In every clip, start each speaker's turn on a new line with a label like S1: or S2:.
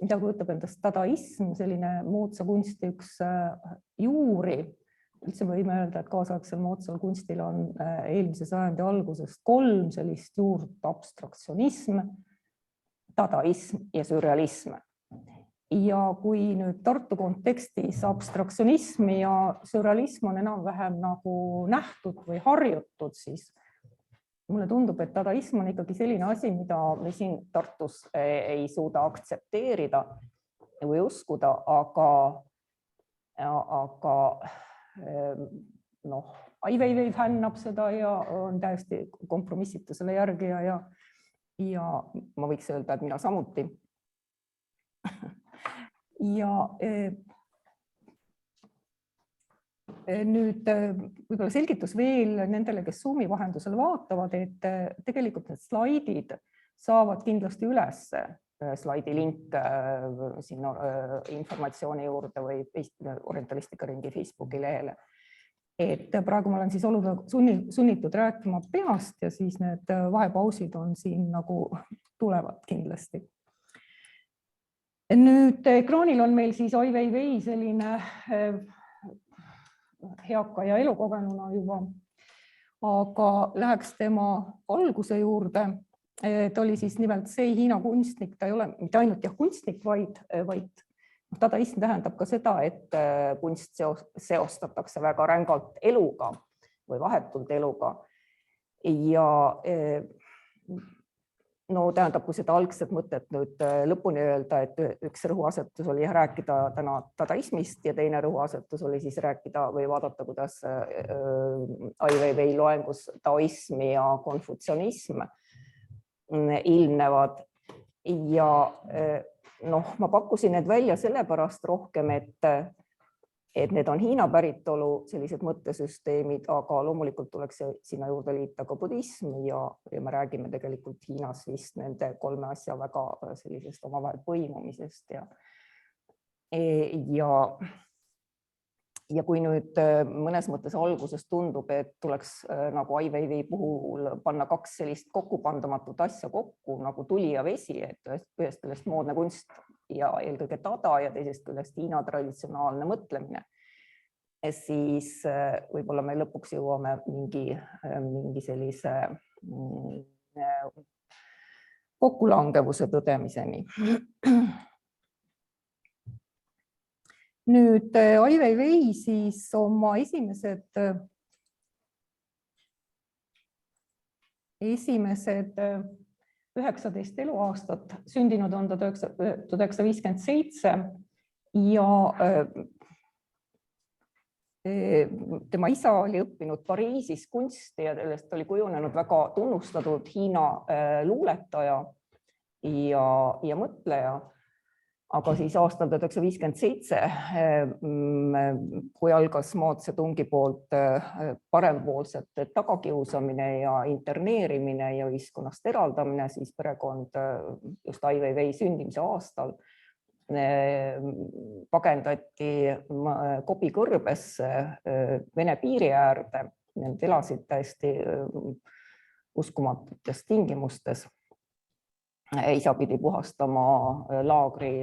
S1: mida kujutab endast dadaism, selline moodsa kunsti üks juuri. Üldse võime öelda, et kaasaegsel moodsal kunstil on eelmise sajandi algusest 3 sellist juurt: abstraktsionism, dadaism ja sürrealism. Ja kui nüüd Tartu kontekstis abstraktsionism ja sürrealism on enam-vähem nagu nähtud või harjutud, siis mulle tundub, et dadaism on ikkagi selline asi, mida me siin Tartus ei suuda aktsepteerida või uskuda, aga Ai Weiwei fännab seda ja on täiesti kompromissitu selle järgi ja ma võiks öelda, et mina samuti. Ja nüüd võib-olla selgitus veel nendele, kes Zoomi vahendusel vaatavad, et tegelikult need slaidid saavad kindlasti üles slaidilink sinna informatsiooni juurde või Orientalistika ringi Facebooki lehele. Et praegu ma olen siis sunnitud rääkima peast ja siis need vahepausid on siin nagu tulevad kindlasti. Nüüd ekraanil on meil siis Ai Weiwei selline heaka ja elukogenuna juba, aga läheks tema alguse juurde. Ta oli siis nimelt see Hiina kunstnik, ta ei ole mitte ainult kunstnik, vaid dadaism tähendab ka seda, et kunst seostatakse väga rängalt eluga või vahetult eluga. Ja no tähendab, kui seda algset mõtet nüüd lõpuni öelda, et üks rõhuasetus oli rääkida täna dadaismist ja teine rõhuasetus oli siis rääkida või vaadata, kuidas Ai Weiwei loengus taoism ja konfutsionism ilmnevad. Ja ma pakkusin need välja sellepärast rohkem, et need on Hiina päritolu sellised mõttesüsteemid, aga loomulikult tuleks sinna juurde liita ka budism ja me räägime tegelikult Hiinas vist nende 3 asja väga sellisest omavahel põimumisest. Ja kui nüüd mõnes mõttes alguses tundub, et tuleks nagu Ai Weiwei puhul panna 2 sellist kokkupandamatut asja kokku nagu tuli ja vesi, et ühest küljest moodne kunst ja eelkõige dada ja teisest küljest Hiina traditsionaalne mõtlemine, siis võib-olla me lõpuks jõuame mingi sellise kokkulangevuse tõdemiseni. Nüüd Ai Weiwei siis oma esimesed 19 eluaastat, sündinud on ta 1957 ja tema isa oli õppinud Pariisis kunsti ja sellest oli kujunenud väga tunnustatud Hiina luuletaja ja mõtleja. Aga siis aastal 1957, kui algas Mao Zedongi poolt parempoolsete tagakiusamine ja interneerimine ja ühiskonnast eraldamine, siis perekond just Ai Weiwei sündimise aastal pagendati Kobi kõrbesse Vene piiri äärde. Need elasid täiesti uskumatutes tingimustes. Isa pidi puhastama laagri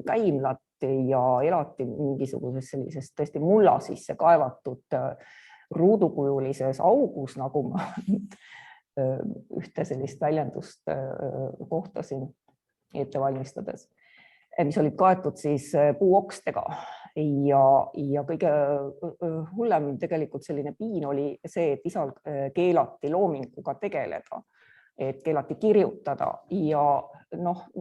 S1: käimlat ja elati mingisuguses sellises tõesti mulla sisse kaevatud ruudukujulises augus, nagu ma ühte sellist väljendust kohtasin ette valmistades, mis olid kaetud siis puuokstega ja kõige hullem tegelikult selline piin oli see, et isal keelati loominguga tegeleda. Et keelati kirjutada ja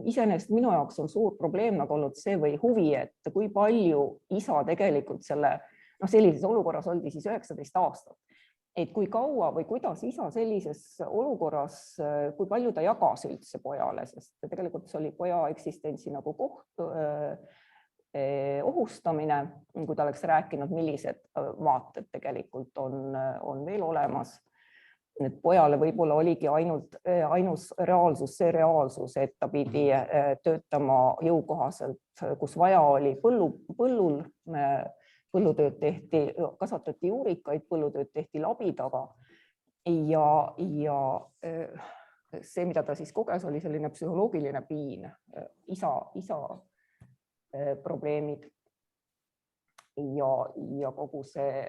S1: iseenesest minu jaoks on suur probleem nagu olnud see või huvi, et kui palju isa tegelikult sellises olukorras oldi siis 19 aastat. Et kui kaua või kuidas isa sellises olukorras, kui palju ta jagas üldse pojale, sest tegelikult see oli poja eksistentsi nagu ohustamine, kui ta oleks rääkinud, millised vaated tegelikult on veel olemas. Et pojale võib-olla oligi ainus reaalsus, see reaalsus, et ta pidi töötama jõukohaselt, kus vaja oli põllul, põllutööd tehti, kasvatati juurikaid, põllutööd tehti labi taga ja see, mida ta siis koges, oli selline psühholoogiline piin, isa probleemid ja kogu see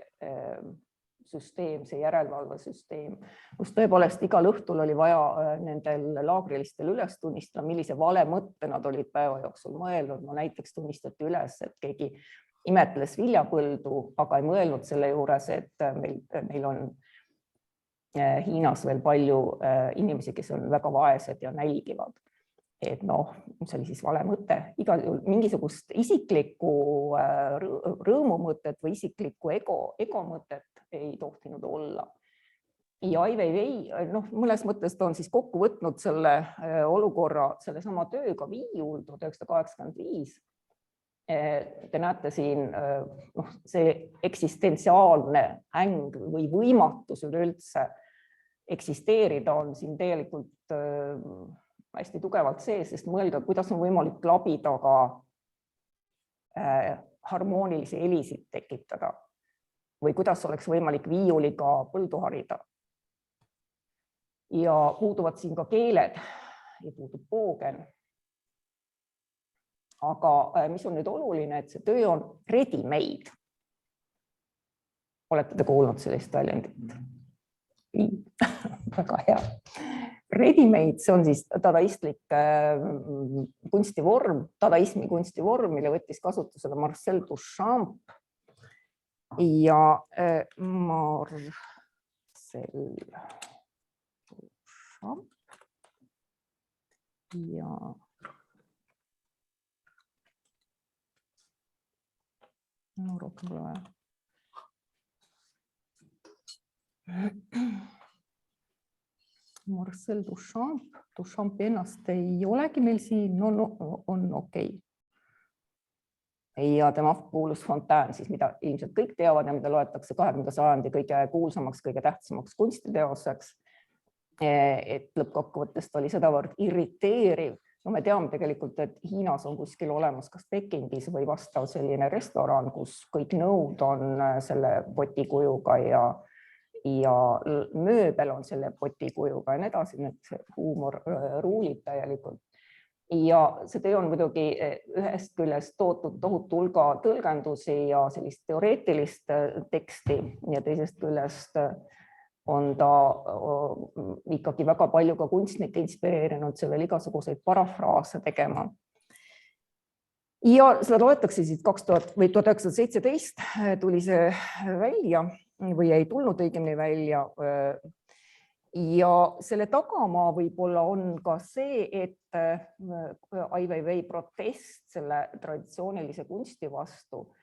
S1: süsteem, see järelevalvesüsteem, kus tõepoolest igal õhtul oli vaja nendel laagrilistel üles tunnistada, millise vale mõtte nad olid päeva jooksul mõelnud. No näiteks tunnistati üles, et keegi imetles viljapõldu, aga ei mõelnud selle juures, et meil on Hiinas veel palju inimesi, kes on väga vaesed ja nälgivad. Et noh, see oli siis vale mõte. Igal juhul mingisugust isiklikku rõõmumõtet või isiklikku ego mõtet ei tohtinud olla. Ja Ai Weiwei, mõnes mõttes ta on siis kokku võtnud selle olukorra selle sama tööga Viiul 1985. Te näete siin see eksistentsiaalne äng või võimatus üleüldse eksisteerida on siin tegelikult hästi tugevalt sees, sest mõelge, kuidas on võimalik labida ka harmoonilisi helisid tekitada või kuidas oleks võimalik viiuliga põldu harida. Ja puuduvad siin ka keeled ja puudub poogen. Aga mis on nüüd oluline, et see töö on ready-made. Olete te kuulnud sellist väljendit? Väga hea. Ready-made, see on siis dadaistlik kunstivorm, dadaismi kunstivorm, mille võttis kasutusele Marcel Duchamp. Ja Marcel Duchamp ja rohkem pole vaja. Marcel Duchamp ennast ei olegi meil siin, on okei. Ja tema kuulus Fontaine, siis mida ilmselt kõik teavad ja mida loetakse 20. sajandi kõige kuulsamaks, kõige tähtsamaks kunstiteoseks. Et lõppkokkuvõttest oli sedavõrd irriteeriv. No me teame tegelikult, et Hiinas on kuskil olemas kas Pekingis või vastav selline restoran, kus kõik nõud on selle potikujuga ja mööbel on selle potikujuga ja nii edasi, need huumor ruulib täielikult. Ja see töö on muidugi ühest küljest toodud tohutu hulga tõlgendusi ja sellist teoreetilist teksti ja teisest küljest on ta ikkagi väga palju ka kunstnikke inspireerinud see veel igasuguseid parafraase tegema. Ja seda loetakse siis 1917 tuli see välja või ei tulnud õigemini välja. Ja selle tagamaa võib-olla on ka see, et Ai Weiwei protest selle traditsioonilise kunsti vastu,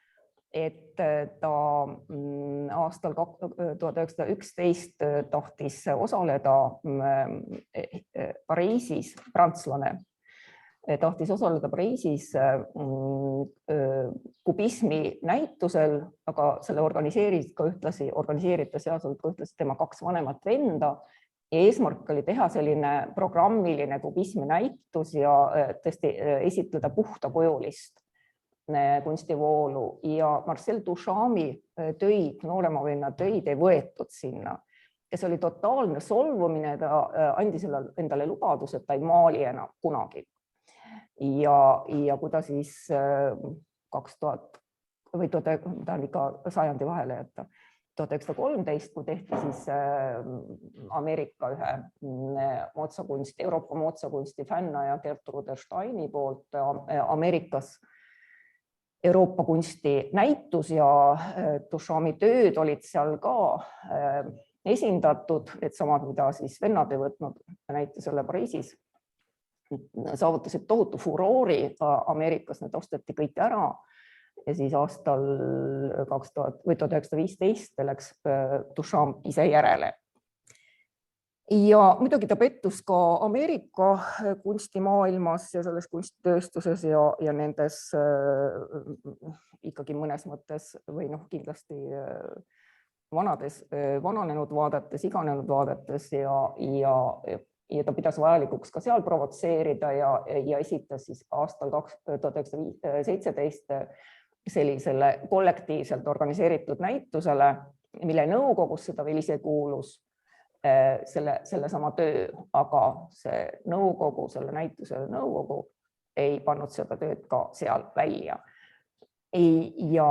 S1: et ta aastal 1911 tahtis osaleda Pariisis, prantslane, tahtis osaleda Pariisis kubismi näitusel, aga selle organiseeritas tema 2 vanemat venda ja eesmärk oli teha selline programmiline kubismi näitus ja tõesti esitleda puhtakujulist kunstivoolu ja Marcel Duchampi töid, noorema venna töid ei võetud sinna. Ja see oli totaalne solvumine, ta andis endale lubadus, et ta ei maali enam kunagi. Ja kui ta siis 2000 või ta on ikka sajandi vahele jätta, 1913, kui tehti siis Ameerika ühe moodsakunsti, Euroopa moodsakunsti fännaja Gertrude Steini poolt Ameerikas Euroopa kunsti näitus ja Duchampi tööd olid seal ka esindatud, et samad, mida siis vennad ei võtnud näitusele Pariisis, saavutasid tohutu furoori Ameerikas, need osteti kõik ära ja siis aastal 1915 läks Duchamp ise järele. Ja muidugi ta pettus ka Ameerika kunstimaailmas ja selles kunstitööstuses ja nendes ikkagi mõnes mõttes või kindlasti vananenud vaadetes, iganenud vaadetes ja ta pidas vajalikuks ka seal provotseerida ja esitas siis aastal 1917 sellisele kollektiivselt organiseeritud näitusele, mille nõukogus seda veel ise kuulus. selle sama töö, aga see nõukogu, selle näituse nõukogu ei pannud seda tööd ka seal välja. Ja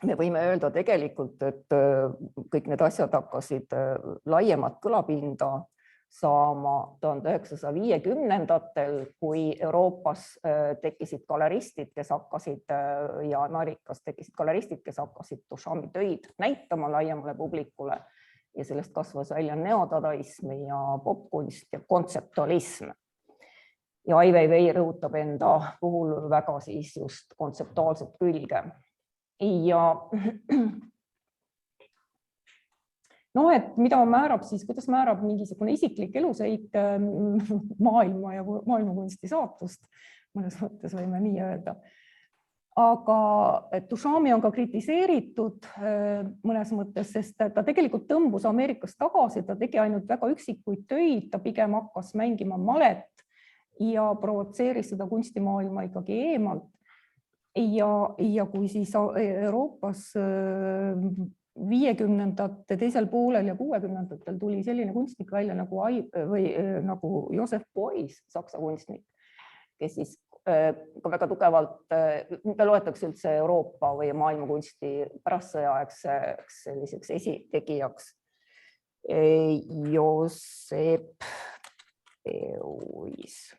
S1: me võime öelda tegelikult, et kõik need asjad hakkasid laiemat kõlapinda saama 1950-ndatel, kui Euroopas tekkisid galeristid, kes hakkasid ja Amerikas tekkisid galeristid, kes hakkasid Duchampi töid näitama laiemale publikule ja sellest kasvas välja neodadaism ja popkunst ja kontseptualism. Ja Ai Weiwei rõhutab enda puhul väga siis just kontseptuaalset külge. Ja no, et mida määrab siis, kuidas määrab mingisugune isiklik eluseik maailma ja maailmakunsti saatust, mõnes mõttes võime nii öelda. Aga Duchampi on ka kritiseeritud mõnes mõttes, sest ta tegelikult tõmbus Ameerikast tagasi, ta tegi ainult väga üksikuid töid, ta pigem hakkas mängima malet ja provotseeris seda kunstimaailma ikkagi eemalt. Ja kui siis Euroopas 50-ndate teisel poolel ja 60-ndatel tuli selline kunstnik välja nagu Joseph Beuys, saksa kunstnik, kes siis ka väga tugevalt, ta loetakse üldse Euroopa või maailmakunsti pärastsõjaaegseks selliseks esitegijaks. Joseph Beuys.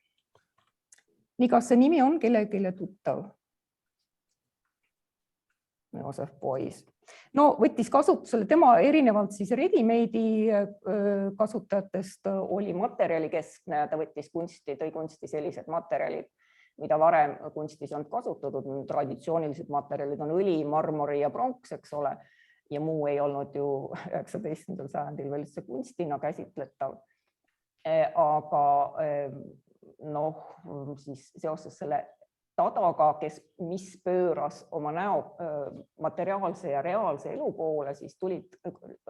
S1: Nii, kas see nimi on kellelegi tuttav? Joseph Beuys. No võttis kasutusele, tema erinevalt siis ready-made'i kasutajatest oli materjalikeskne, ta võttis kunsti, tõi kunsti sellised materjalid, mida varem kunstis on kasutatud, traditsioonilised materjalid on õli, marmori ja pronks, eks ole, ja muu ei olnud ju 19. sajandil veel üldse kunstina käsitletav. Aga noh, siis seoses selle Tadaga, mis pööras oma näo materiaalse ja reaalse elu poole, siis tulid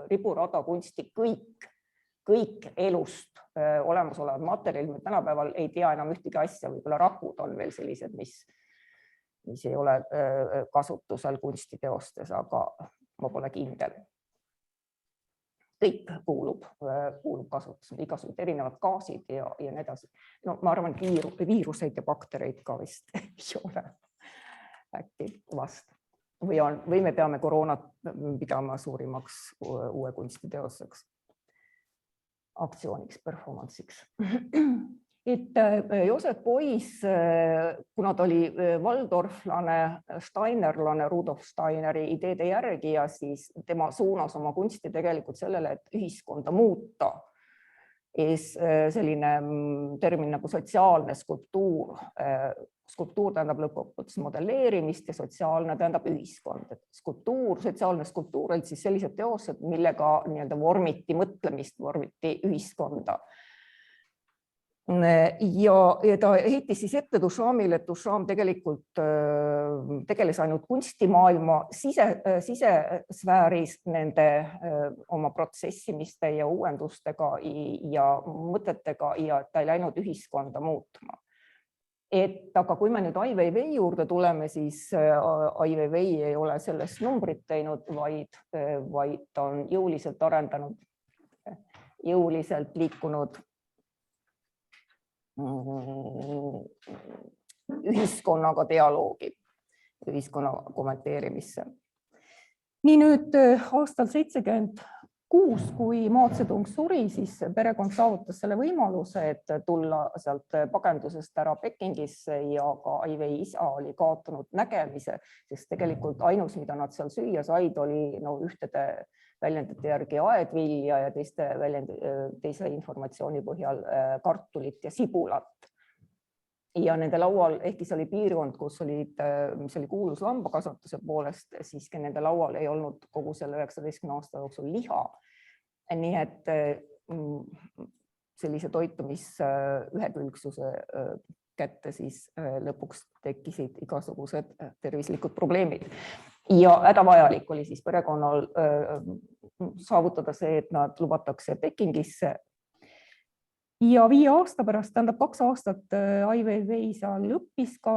S1: riburada kunsti kõik elust olemasolevad materjalid. Tänapäeval ei tea enam ühtegi asja, võib-olla rakud on veel sellised, mis ei ole kasutusel kunstiteostes, aga ma pole kindel. Kõik kuulub kasutusele, igasugused erinevad gaasid ja nii edasi. No ma arvan, et viiruseid ja baktereid ka vist ei ole äkki vast. Või me peame koroonat pidama suurimaks uue kunstiteoseks, aktsiooniks, performansiks. Et Joseph Beuys, kuna ta oli Waldorflane, Steinerlane, Rudolf Steineri ideede järgija, siis tema suunas oma kunsti tegelikult sellele, et ühiskonda muuta. Selline termin nagu sotsiaalne skulptuur. Skulptuur tähendab lõpuks modelleerimist ja sotsiaalne tähendab ühiskond. Sotsiaalne skulptuur olid siis sellised teosed, millega vormiti mõtlemist, vormiti ühiskonda. Ja ta heitis siis ette Duchampile, et Duchamp tegelikult tegeles ainult kunstimaailma sisesfääris nende oma protsessimiste ja uuendustega ja mõtetega ja ta ei läinud ühiskonda muutma. Aga kui me nüüd Ai Weiwei juurde tuleme, siis Ai Weiwei ei ole sellest numbrit teinud, vaid ta on jõuliselt arendanud, jõuliselt liikunud ühiskonnaga dialoogi, ühiskonna kommenteerimisse. Nii nüüd aastal 1976, kui Mao Zedong suri, siis perekond saavutas selle võimaluse, et tulla sealt pakendusest ära Pekingisse ja ka Ai Weiwei isa oli kaotanud nägemise, sest tegelikult ainus, mida nad seal süüa said, oli ühtede väljendite järgi aedvilja ja teise informatsiooni põhjal kartulit ja sibulat. Ja nende laual, ehkki see oli piirkond, mis oli kuulus lambakasvatuse poolest, siiski nende laual ei olnud kogu selle 19 aasta jooksul liha. Nii et sellise toitumis ühekülgsuse kätte siis lõpuks tekkisid igasugused tervislikud probleemid. Ja hädavajalik oli siis perekonnal saavutada see, et nad lubatakse Pekingisse. Ja 5 aasta pärast, tähendab 2 aastat Ai Weiwei seal õppis ka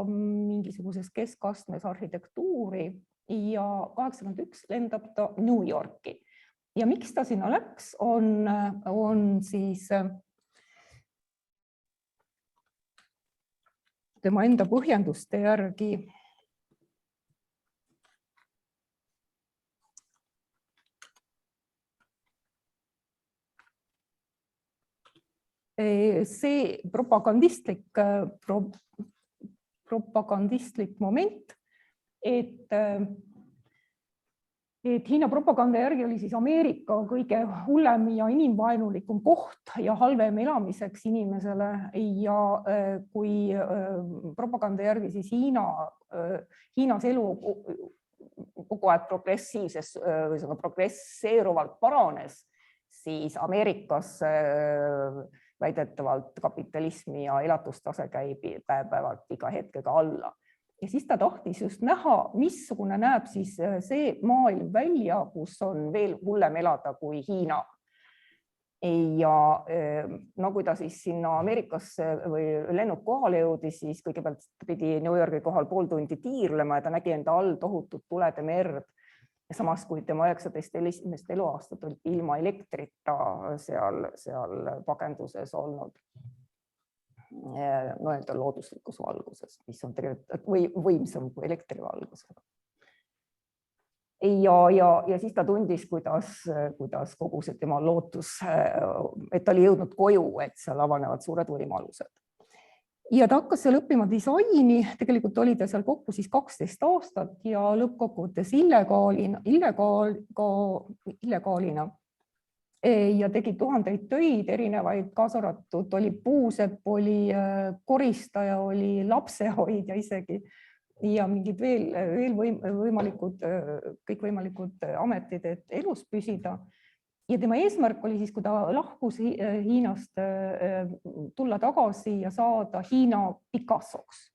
S1: mingisuguses keskastmes arhitektuuri ja 81 lendab ta New Yorki.
S2: Ja miks ta sinna läks, on siis tema enda põhjenduste järgi see propagandistlik moment, et Hiina propaganda järgi oli siis Ameerika kõige hullem ja inimvaenulikum koht ja halvem elamiseks inimesele ja kui propaganda järgi siis Hiinas elu kogu aeg progresseeruvalt paranes, siis Ameerikas väidetavalt kapitalismi ja elatustase käib päev-päevalt iga hetkega alla. Ja siis ta tahtis just näha, missugune näeb siis see maailm välja, kus on veel hullem elada kui Hiina. Ja no kui ta siis sinna Ameerikasse või lennuk kohale jõudis, siis kõigepealt pidi New Yorgi kohal pool tundi tiirlema ja ta nägi enda all tohutut tulede merd. Ja samas kui tema 19 esimest eluaastat olid ilma elektrita seal pagenduses olnud nii-öelda looduslikus valguses, mis on tegelikult võimsam kui elektrivalgus. Ja siis ta tundis, kuidas kogu see tema lootus, et ta oli jõudnud koju, et seal avanevad suured võimalused. Ja ta hakkas seal õppima disaini, tegelikult oli ta seal kokku siis 12 aastat ja lõppkokkuvõttes illegaalina ja tegi tuhandeid töid erinevaid, kaasa arvatud oli puusepp, oli koristaja, oli lapsehoidja isegi ja mingid veel kõikvõimalikud ametid, et elus püsida. Ja tema eesmärk oli siis, kui ta lahkus Hiinast, tulla tagasi ja saada Hiina Picassoks,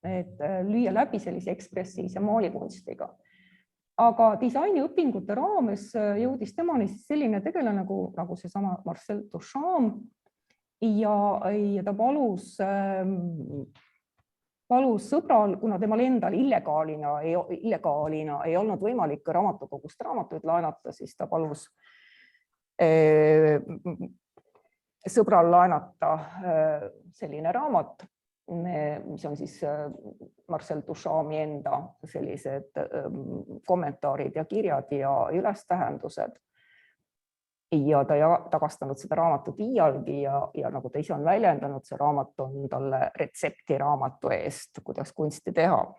S2: et lüüa läbi sellise ekspressiivse maalikunstiga. Aga disainiõpingute raames jõudis temani selline tegelane nagu seesama Marcel Duchamp ja ta palus sõbral, kuna temal endal illegaalina ei olnud võimalik raamatukogust raamatuid laenata, siis ta palus sõbral laenata selline raamat, mis on siis Marcel Duchampi enda sellised kommentaarid ja kirjad ja ülestähendused. Ja ta ei tagastanud seda raamatut iialgi ja nagu ta ise on väljendanud, see raamat on talle retsepti raamatu eest, kuidas kunsti teha.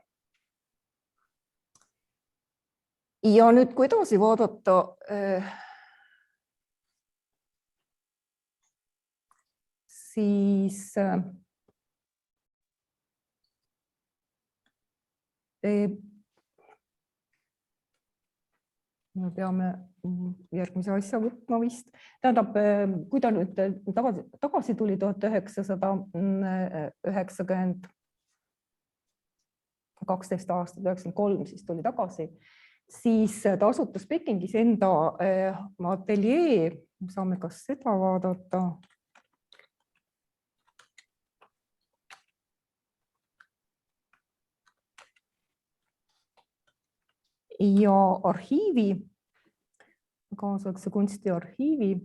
S2: Ja nüüd, kui edasi vaadata, siis me peame järgmise asja võtma vist. Tähendab, kui ta nüüd tagasi tuli 1990, 12 aastat, 93, siis tuli tagasi, siis ta asutas Pekingis enda ateljee, saame kas seda vaadata. Ja arhiivi, kaasaegse kunstiarhiivi.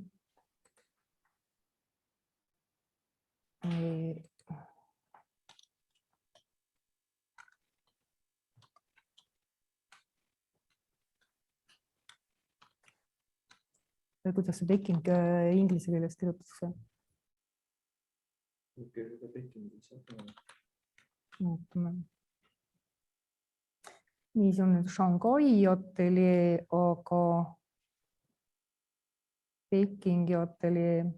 S2: Kuidas see Peking inglise keeles kirjutatakse? Nii, see on nüüd Shanghai ateljee, aga Pekingi ateljee.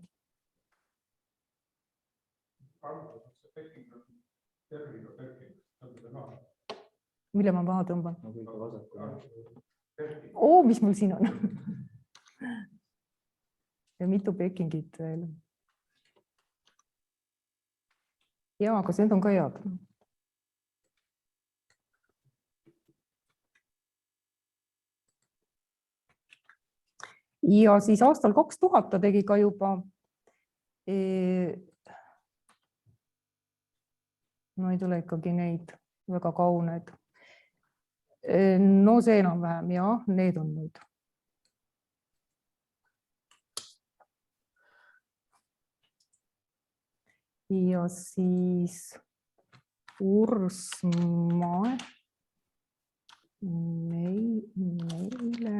S2: Mille ma maha tõmban? Mis mul siin on? Ja mitu Pekingit veel. Ja, aga see on ka head. Ja siis aastal 2000 ta tegi ka juba no ei tule ikkagi neid väga kauneid. No see enam-vähem, jah, need on nüüd. ja siis Ursma meile.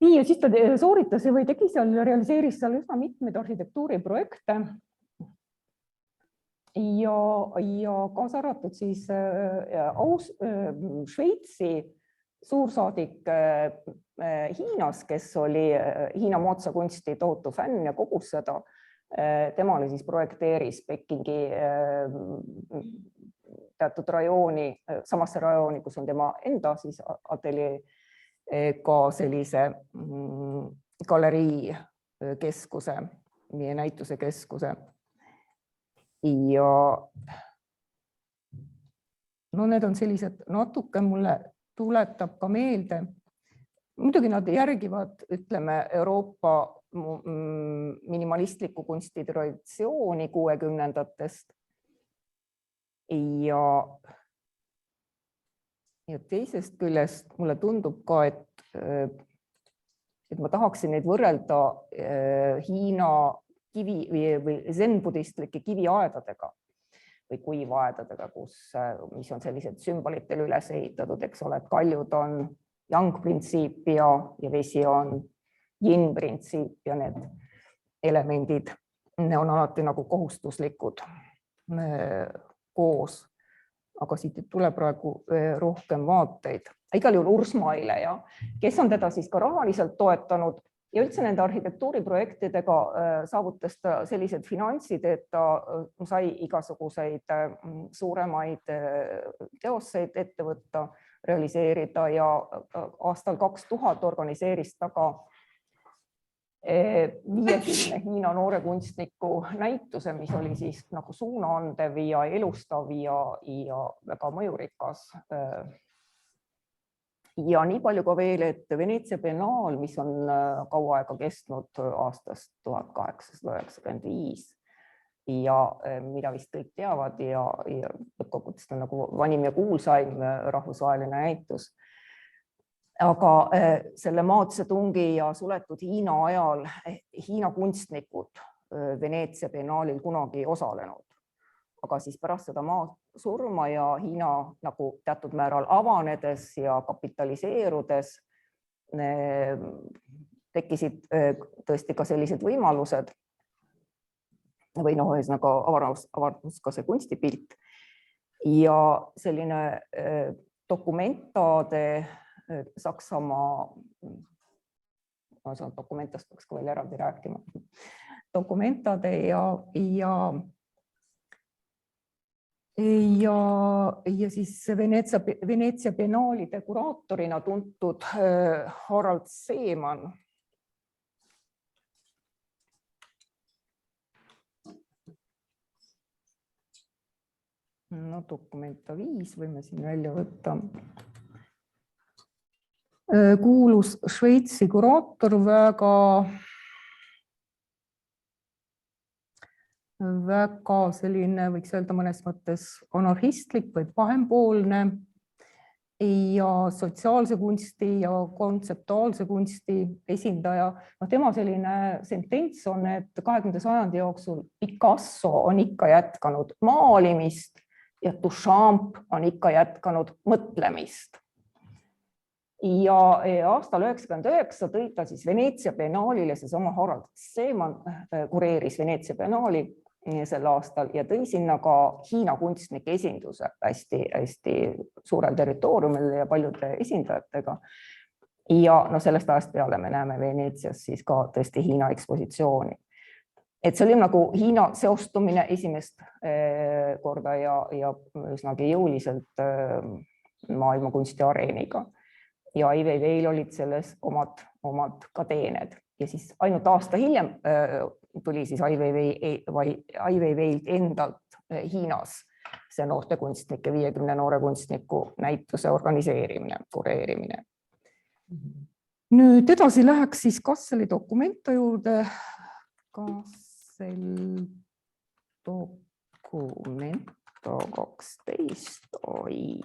S2: Nii, ja siis ta sooritas või tegi seal, realiseeris seal üsna mitmeid arhitektuuriprojekte ja kaasa arvatud siis Šveitsi suursaadik Hiinas, kes oli Hiina moodsa kunsti tohutu fänn ja kogus seda. Temale siis projekteeris Pekingi teatud rajooni, samasse rajooni, kus on tema enda siis ateljee, ka sellise galerii keskuse, meie näituse keskuse. Ja no need on sellised, natuke mulle tuletab ka meelde, muidugi nad järgivad, ütleme, Euroopa minimalistliku kunsti traditsiooni 60-ndatest ja teisest küljest mulle tundub ka, et ma tahaksin neid võrrelda Hiina kivi või zen-budistlike kiviaedadega või kuivaedadega, mis on sellised sümbolitel üles ehitatud, eks ole, et kaljud on yang-printsiip ja vesi on yin-printsiip ja need elemendid on alati nagu kohustuslikud koos. Aga siit tuleb praegu rohkem vaateid. Igal juhul Ursmaile, kes on teda siis ka rahaliselt toetanud ja üldse nende arhitektuuriprojektidega saavutas ta sellised finantsid, et ta sai igasuguseid suuremaid teoseid ette võtta, realiseerida ja aastal 2000 organiseeris ta ka 50 Hiina noore kunstniku näituse, mis oli siis nagu suunaandev ja elustav ja väga mõjurikas. Ja nii palju ka veel, et Veneetsia biennaal, mis on kaua aega kestnud aastast 1895 ja mida vist kõik teavad ja lõppkokkuvõttes on nagu vanim ja kuulsaim rahvusvaheline näitus. Aga selle Mao Zedongi ja suletud Hiina ajal Hiina kunstnikud Veneetsia biennaalil kunagi osalenud. Aga siis pärast seda Mao surma ja Hiina nagu teatud määral avanedes ja kapitaliseerudes tekkisid tõesti ka sellised võimalused või noh, ühesõnaga avardus ka see kunstipilt ja selline dokumentade Saksamaa, dokumentast peaks ka veel eraldi rääkima, dokumentade ja siis Veneetsia biennaalide kuraatorina tuntud Harald Seemann. No dokumenta 5 võime siin välja võtta. Kuulus Šveitsi kuraator, väga selline, võiks öelda mõnes mõttes anarhistlik või pahempoolne ja sotsiaalse kunsti ja kontseptuaalse kunsti esindaja. No tema selline sentents on, et 20. sajandi jooksul Picasso on ikka jätkanud maalimist ja Duchamp on ikka jätkanud mõtlemist. Ja aastal 1999 tõi ta siis Veneetsia biennaalile, seesama Harald Seemann kureeris Veneetsia biennaali sel aastal ja tõi sinna ka Hiina kunstnike esinduse hästi suurel territooriumil ja paljude esindajatega. Ja no sellest ajast peale me näeme Veneetsias siis ka tõesti Hiina ekspositsiooni. Et see oli nagu Hiina seostumine esimest korda ja üsnagi jõuliselt maailma kunstiareeniga. Ja Ai Weiweil olid selles omad ka teened. Ja siis ainult aasta hiljem tuli siis Ai Weiweilt endalt Hiinas see noortekunstnike, 50 noore kunstniku näituse organiseerimine, kureerimine. Nüüd edasi läheks siis Kasseli dokumenta juurde. Kassel
S1: Documento 12, oi.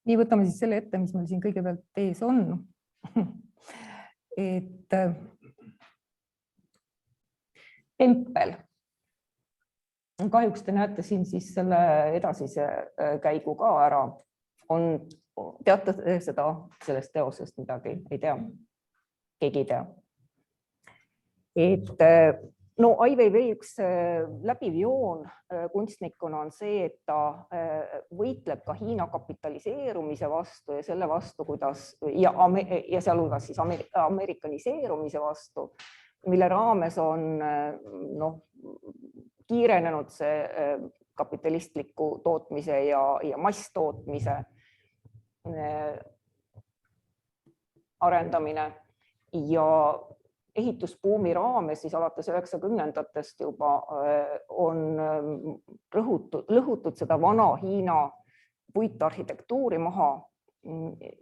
S1: Nii, võtame siis selle ette, mis meil siin kõigepealt ees on. Et tempel. Kahjuks te näete siin siis selle edasise käigu ka ära. Teate seda sellest teosest midagi? Ei tea? Keegi ei tea? Et no Ai Weiwei üks läbiv joon kunstnikuna on see, et ta võitleb ka Hiina kapitaliseerumise vastu ja selle vastu, kuidas ja sealhulgas siis amerikaniseerumise vastu, mille raames on kiirenenud see kapitalistliku tootmise ja masstootmise arendamine ja ehitusbuumi raames siis alates 90-ndatest juba on lõhutud seda vana Hiina puitarhitektuuri maha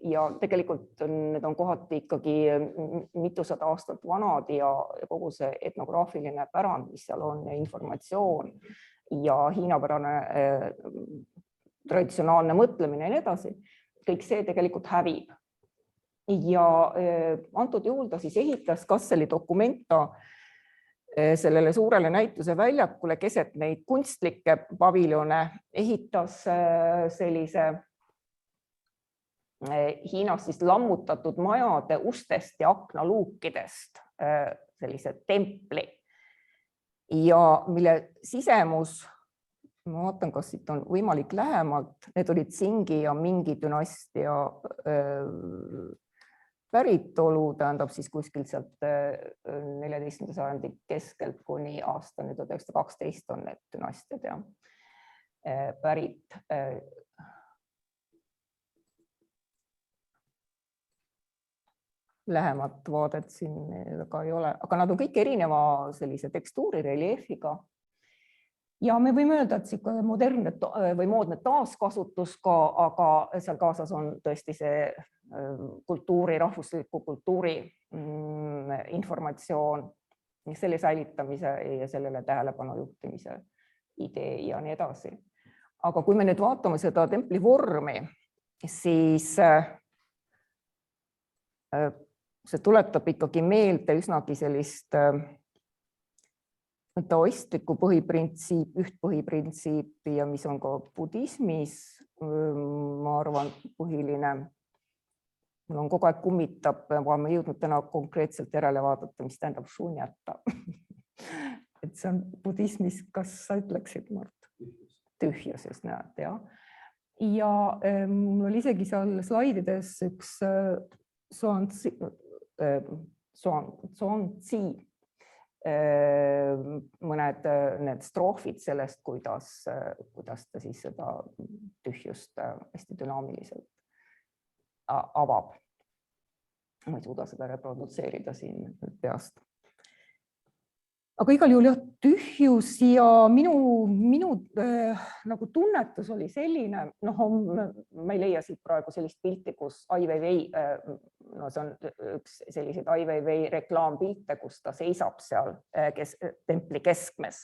S1: ja tegelikult need on kohati ikkagi mitusada aastat vanad ja kogu see etnograafiline pärand, mis seal on, informatsioon ja hiinapärane traditsionaalne mõtlemine ja nii edasi, kõik see tegelikult hävib. Ja antud juhul ta siis ehitas Kasseli Documento sellele suurele näituse väljakule keset neid kunstlikke paviljone, ehitas sellise Hiinas siis lammutatud majade ustest ja aknaluukidest sellise templi ja mille sisemus, ma vaatan, kas siit on võimalik lähemalt, need olid Tsingi ja Mingi dünastia päritolu, tähendab siis kuskilt sealt 14. sajandi keskelt kuni aastani 1912 on need dünastiad ja pärit. Lähemat vaadet siin väga ei ole, aga nad on kõik erineva sellise tekstuuri reljeefiga. Ja me võime öelda, et modernne või moodne taaskasutus ka, aga seal kaasas on tõesti see kultuuri, rahvusliku kultuuri informatsioon, selle säilitamise ja sellele tähelepanu juhtimise idee ja nii edasi. Aga kui me nüüd vaatame seda templi vormi, siis see tuletab ikkagi meelde üsnagi sellist taoistlikku üht põhiprintsiipi ja mis on ka budismis, ma arvan, põhiline. Mul on kogu aeg kummitab, ma olen jõudnud täna konkreetselt järele vaadata, mis tähendab šunjata. Et see on budismis, kas sa ütleksid, Mart? Tühjuses, näed, jah. Ja mul oli isegi seal slaidides üks Zhuangzi mõned need stroofid sellest, kuidas ta siis seda tühjust hästi dünaamiliselt avab. Ma ei suuda seda reprodutseerida siin peast. Aga igal juhul jah, tühjus ja minu nagu tunnetus oli selline, ma ei leia siit praegu sellist pilti, kus Ai Weiwei, see on üks selliseid Ai Weiwei reklaampilte, kus ta seisab seal templi keskmes.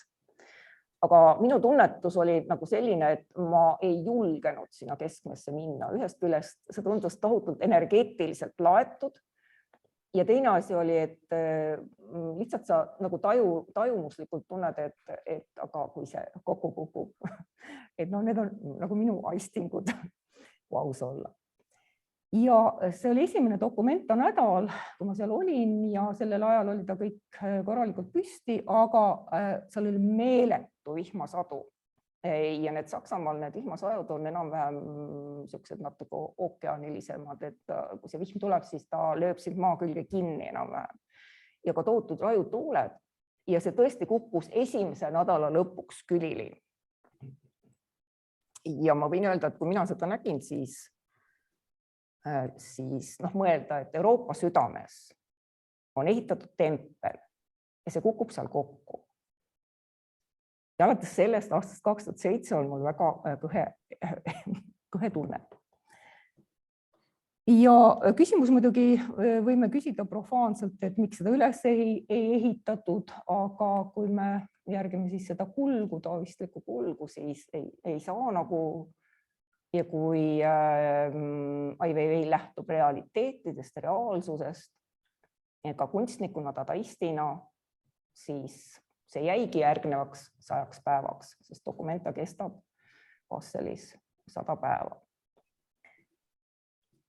S1: Aga minu tunnetus oli nagu selline, et ma ei julgenud sinna keskmesse minna. Ühest küljest see tundus tohutult energeetiliselt laetud. Ja teine asi oli, et lihtsalt sa nagu tajumuslikult tunned, et aga kui see kokku kukub, et need on nagu minu aistingud, kui aus olla. Ja see oli esimene Documento nädal, kui ma seal olin ja sellel ajal oli ta kõik korralikult püsti, aga seal oli meeletu vihmasadu. Ja need Saksamaal need vihmasajud on enam-vähem sellised natuke ookeanilisemad, et kui see vihm tuleb, siis ta lööb sind maa külge kinni enam-vähem. Ja ka tohutud rajutuuled ja see tõesti kukkus esimese nädala lõpuks külili. Ja ma võin öelda, et kui mina seda nägin, siis mõelda, et Euroopa südames on ehitatud tempel ja see kukub seal kokku. Ja alates sellest aastast 2007 on mul väga kõhe tunne.
S2: Ja küsimus muidugi võime küsida profaanselt, et miks seda üles ei ehitatud, aga kui me järgime siis seda kulgu, taoistlikku kulgu, siis ei saa nagu, ja kui Ai Weiwei lähtub realiteetidest, reaalsusest, ega kunstnikuna, dadaistina, siis see jäigi järgnevaks 100 päevaks, sest dokumenta kestab Kasselis 100 päeva.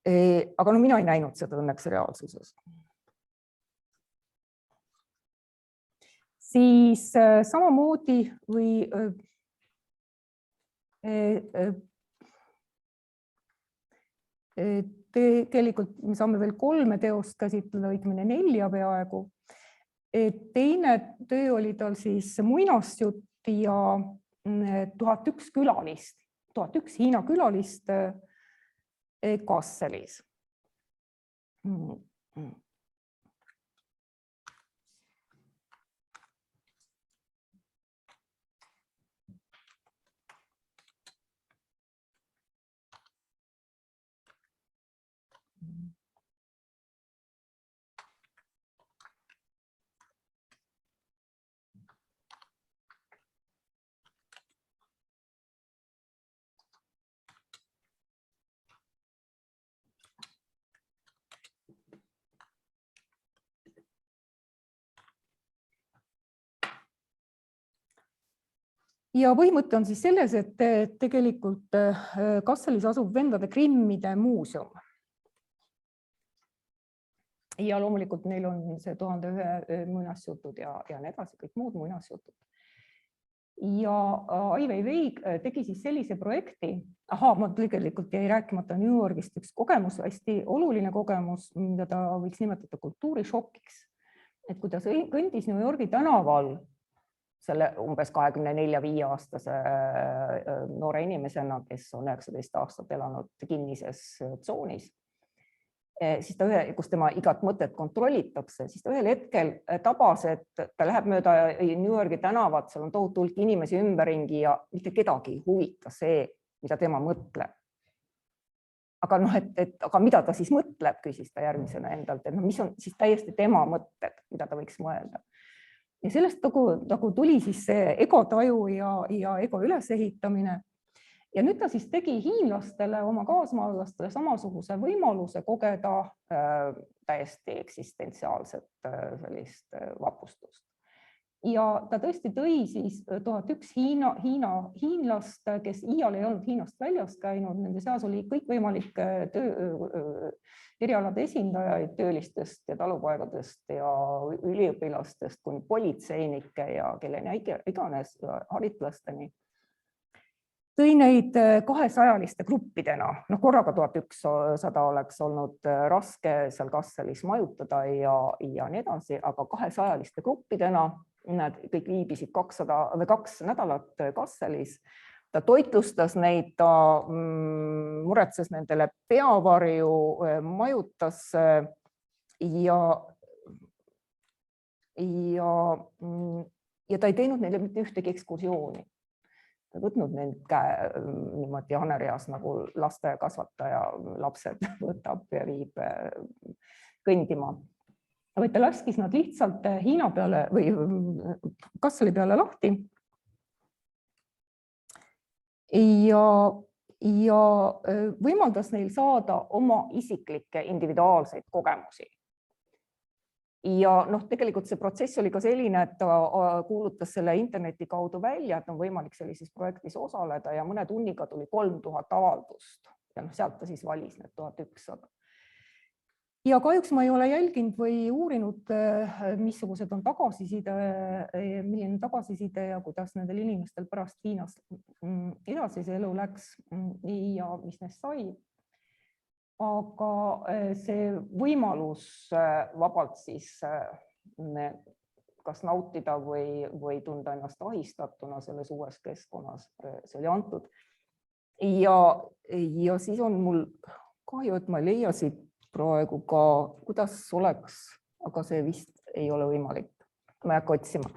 S2: Aga no mina ei näinud seda õnneks reaalsuses. Siis samamoodi või tegelikult me saame veel 3 teost käsitleda, õigemini 4 peaaegu. Teine töö oli tal siis muinasjutt ja 1001 külalist, 1001 Hiina külalist Kasselis. Ja põhimõte on siis selles, et tegelikult Kasselis asub Vendade Grimmide muuseum. Ja loomulikult neil on see 1001 muinasjutud ja nii edasi, kõik muud muinasjutud. Ja Ai Weiwei tegi siis sellise projekti, ma tegelikult jäi rääkimata New Yorgist üks kogemus, hästi oluline kogemus, mida ta võiks nimetada kultuurišokiks. Et kui ta kõndis New Yorgi tänaval, selle umbes 24-5-aastase noore inimesena, kes on 19 aastat elanud kinnises tsoonis, siis ta kus tema igat mõtet kontrollitakse, siis ta ühel hetkel tabas, et ta läheb mööda New Yorgi tänavat, seal on tohutu hulk inimesi ümberringi ja mitte kedagi ei huvita see, mida tema mõtleb. Aga aga mida ta siis mõtleb, küsis ta järgmisena endalt, et mis on siis täiesti tema mõtted, mida ta võiks mõelda. Ja sellest nagu tuli siis see egotaju ja ego ülesehitamine. Ja nüüd ta siis tegi hiinlastele, oma kaasmaalastele samasuguse võimaluse kogeda täiesti eksistentsiaalset sellist vapustust. Ja ta tõesti tõi siis 1001 hiinlast, kes iial ei olnud Hiinast väljast käinud, nende seas oli kõikvõimalik erialade esindajaid töölistest ja talupoegadest ja üliõpilastest kuni politseinike ja kelleni iganes haritlasteni. Tõi neid 200-liste gruppidena, korraga 1100 oleks olnud raske seal Kasselis majutada ja nii edasi, aga 200-liste gruppidena nad kõik viibisid 2 nädalat Kasselis. Ta toitlustas neid, ta muretses nendele peavarju, majutas ja ta ei teinud neile mitte ühtegi ekskursiooni. Ta võtnud neid niimoodi hanereas nagu lasteaiakasvataja lapsed võtab ja viib kõndima. Või ta laskis nad lihtsalt Hiina peale või Kasseli peale lahti. Ja võimaldas neil saada oma isiklikke individuaalseid kogemusi. Ja tegelikult see protsess oli ka selline, et ta kuulutas selle interneti kaudu välja, et on võimalik sellises projektis osaleda ja mõne tunniga tuli 3000 avaldust ja sealt ta siis valis need 1100. Ja kahjuks ma ei ole jälginud või uurinud, missugused on tagasiside, milline tagasiside ja kuidas nendel inimestel pärast Hiinas edasi see elu läks ja mis neist sai. Aga see võimalus vabalt siis kas nautida või tunda ennast ahistatuna selles uues keskkonnas, see oli antud. Ja siis on mul kahju, et ma ei leia siit praegu ka, kuidas oleks, aga see vist ei ole võimalik. Ma ei hakka otsima.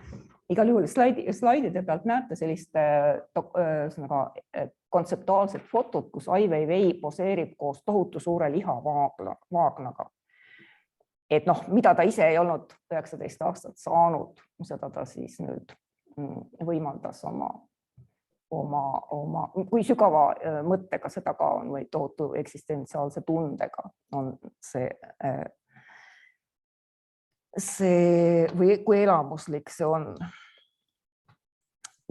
S2: igal juhul slaidide pealt näete sellist kontseptuaalset fotot, kus Ai Weiwei poseerib koos tohutu suure lihavaagnaga. Et noh, mida ta ise ei olnud 19 aastat saanud, seda ta siis nüüd võimaldas kui sügava mõttega seda ka on või tohutu eksistentsiaalse tundega on see või kui elamuslik see on.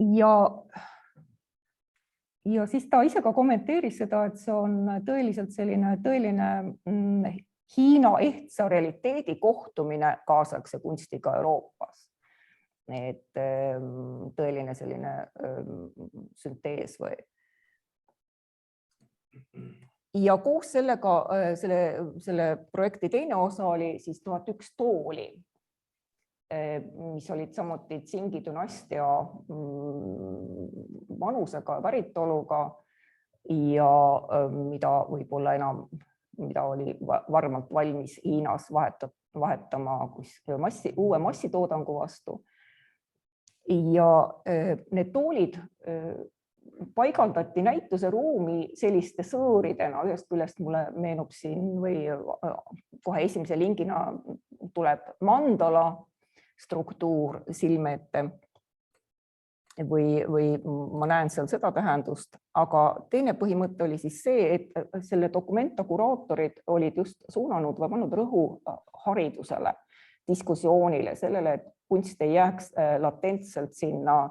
S2: Ja siis ta ise ka kommenteeris seda, et see on tõeliselt selline tõeline Hiina ehtsa realiteedi kohtumine kaasaegse kunstiga Euroopas. Et tõeline selline süntees või. Ja koos sellega selle projekti teine osa oli siis 1001 tooli, mis olid samuti Tsingi dünastia vanusega ja päritoluga ja mida võib-olla enam, mida oli varmalt valmis Hiinas vahetama uue massitoodangu vastu. Ja need toolid paigaldati näituse ruumi selliste sõõridena, ühest küljest mulle meenub siin või kohe esimese lingina tuleb mandala struktuur silme ette või ma näen seal seda tähendust, aga teine põhimõte oli siis see, et selle dokumenta kuraatorid olid just suunanud või pannud rõhu haridusele, diskussioonile, sellele, et kunst ei jääks latentselt sinna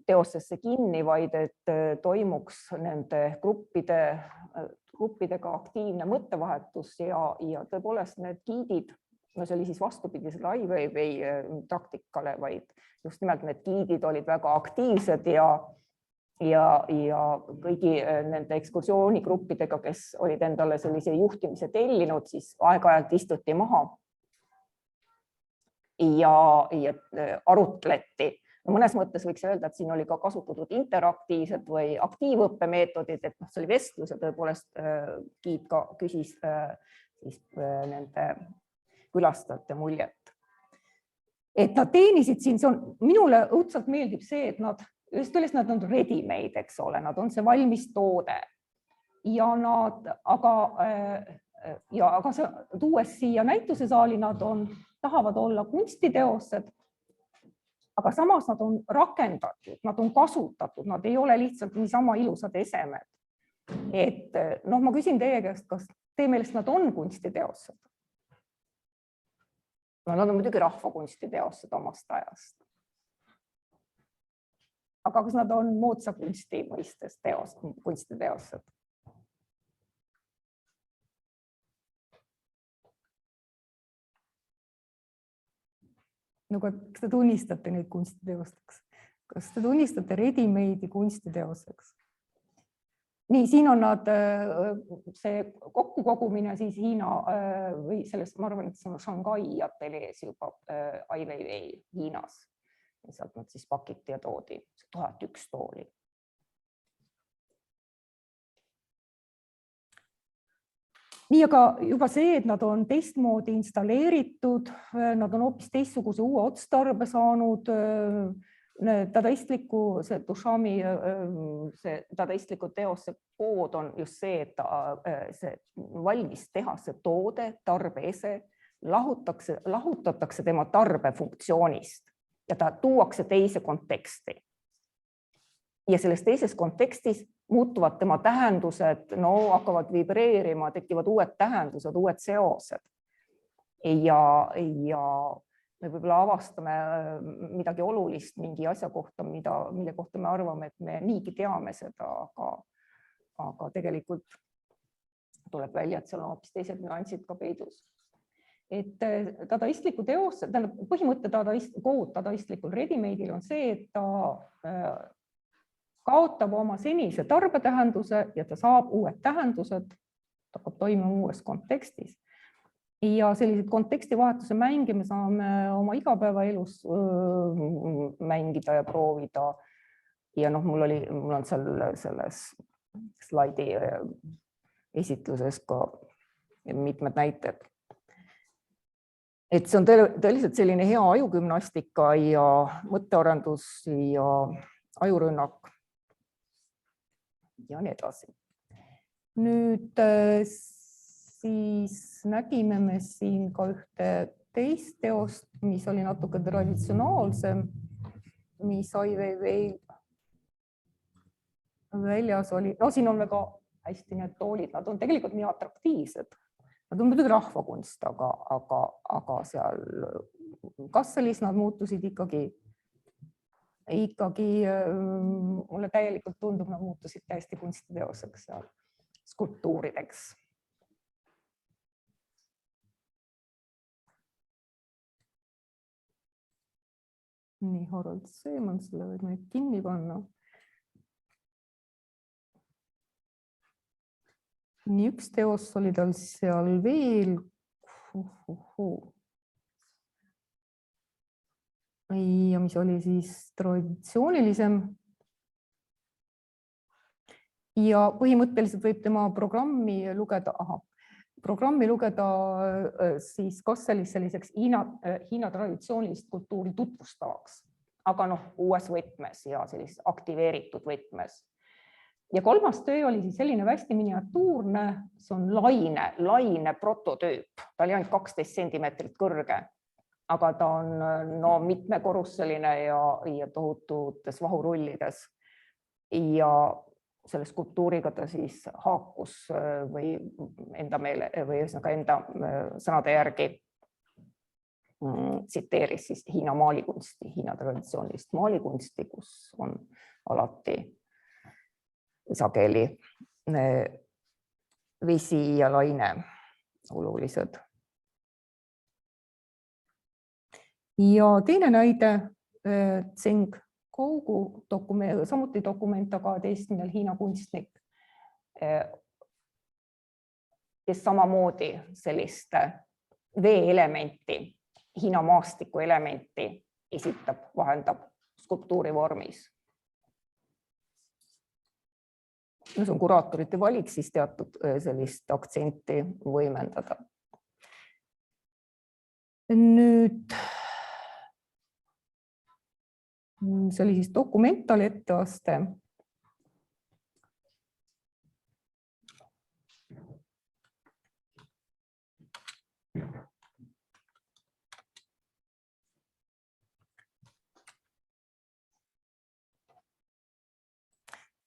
S2: teostesse kinni, vaid et toimuks nende gruppidega aktiivne mõttevahetus ja tõepoolest need giidid, no see oli siis vastupidisele Ai Weiwei taktikale, vaid just nimelt need giidid olid väga aktiivsed ja kõigi nende ekskursioonigruppidega, kes olid endale sellise juhtimise tellinud, siis aeg-ajalt istuti maha ja arutleti. Mõnes mõttes võiks öelda, et siin oli ka kasutatud interaktiivsed või aktiivõppemeetodid, et see oli vestlus ja tõepoolest giid ka küsis siis nende külastajate muljet. Et nad teenisid siin, minule õudselt meeldib see, et nad on ready-made, eks ole, nad on see valmis toode ja aga tuues siia näitusesaali, nad tahavad olla kunstiteosed, aga samas nad on rakendatud, nad on kasutatud, nad ei ole lihtsalt niisama ilusad esemed. Et ma küsin teie käest, kas teie meelest nad on kunstiteosed? No nad on muidugi rahvakunstiteosed omast ajast. Aga kas nad on moodsa kunsti mõistes kunstiteosed? No kas te tunnistate neid kunstiteosteks? Kas te tunnistate ready-made'i kunstiteoseks? Nii, siin on nad, see kokkukogumine siis Hiina või sellest, ma arvan, et see on Shanghai atelees juba Ai Weiwei Hiinas. Sealt nad siis pakiti ja toodi 1001 tooli. Nii, aga juba see, et nad on teistmoodi installeeritud, nad on hoopis teistsuguse uue otstarbe saanud, dadaistliku teose kood on just see, et see valmis teha see toode, tarbeese, lahutatakse tema tarbefunktsioonist ja ta tuuakse teise konteksti. Ja selles teises kontekstis muutuvad tema tähendused, hakkavad vibreerima, tekivad uued tähendused, uued seosed. Ja me võib-olla avastame midagi olulist mingi asja kohta, mille kohta me arvame, et me niigi teame seda, aga tegelikult tuleb välja, et seal on hoopis teised nüansid ka peidus. Et dadaistliku teose, põhimõte dadaistlikul ready-made'il on see, et ta kaotab oma senise tarbetähenduse ja ta saab uued tähendused, ta hakkab toimuma uues kontekstis. Ja sellised kontekstivahetuse mänge me saame oma igapäevaelus mängida ja proovida. Ja mul on selles slaidi esitluses ka mitmed näited. et see on tõeliselt selline hea ajugümnastika ja mõttearendus ja ajurünnak ja nii edasi. Nüüd siis nägime me siin ka ühte teist teost, mis oli natuke traditsionaalsem, mis Ai Weiwei väljas oli. No siin on väga hästi need toolid, nad on tegelikult nii atraktiivsed. Nad on muidugi rahvakunst, aga seal Kasselis nad muutusid ikkagi mulle täielikult tundub, nad muutusid täiesti kunstiteoseks ja skulptuurideks. Nii, Harald Seeman, selle võib nüüd kinni panna. Nii, üks teos oli tal seal veel. Ja mis oli siis traditsioonilisem. Ja põhimõtteliselt võib tema programmi lugeda, siis Kasselis selliseks Hiina traditsioonilist kultuuri tutvustavaks, aga uues võtmes ja sellises aktiveeritud võtmes. Ja kolmas töö oli siis selline hästi miniatuurne, see on laine prototüüp, ta oli ainult 12 sentimeetrit kõrge, aga ta on mitmekorruseline ja tohututes vahurullides. Ja selle skulptuuriga ta siis haakus või enda sõnade järgi tsiteeris siis Hiina maalikunsti, Hiina traditsioonilist maalikunsti, kus on alati sageli vesi ja laine olulised. Ja teine näide, Zheng Kougu samuti dokument, aga 12. Hiina kunstnik, kes samamoodi sellist veeelementi, Hiina maastiku elementi esitab, vahendab skulptuuri vormis. See on kuraatorite valik siis teatud sellist aktsenti võimendada. Nüüd see oli siis dokumentaali etteaste.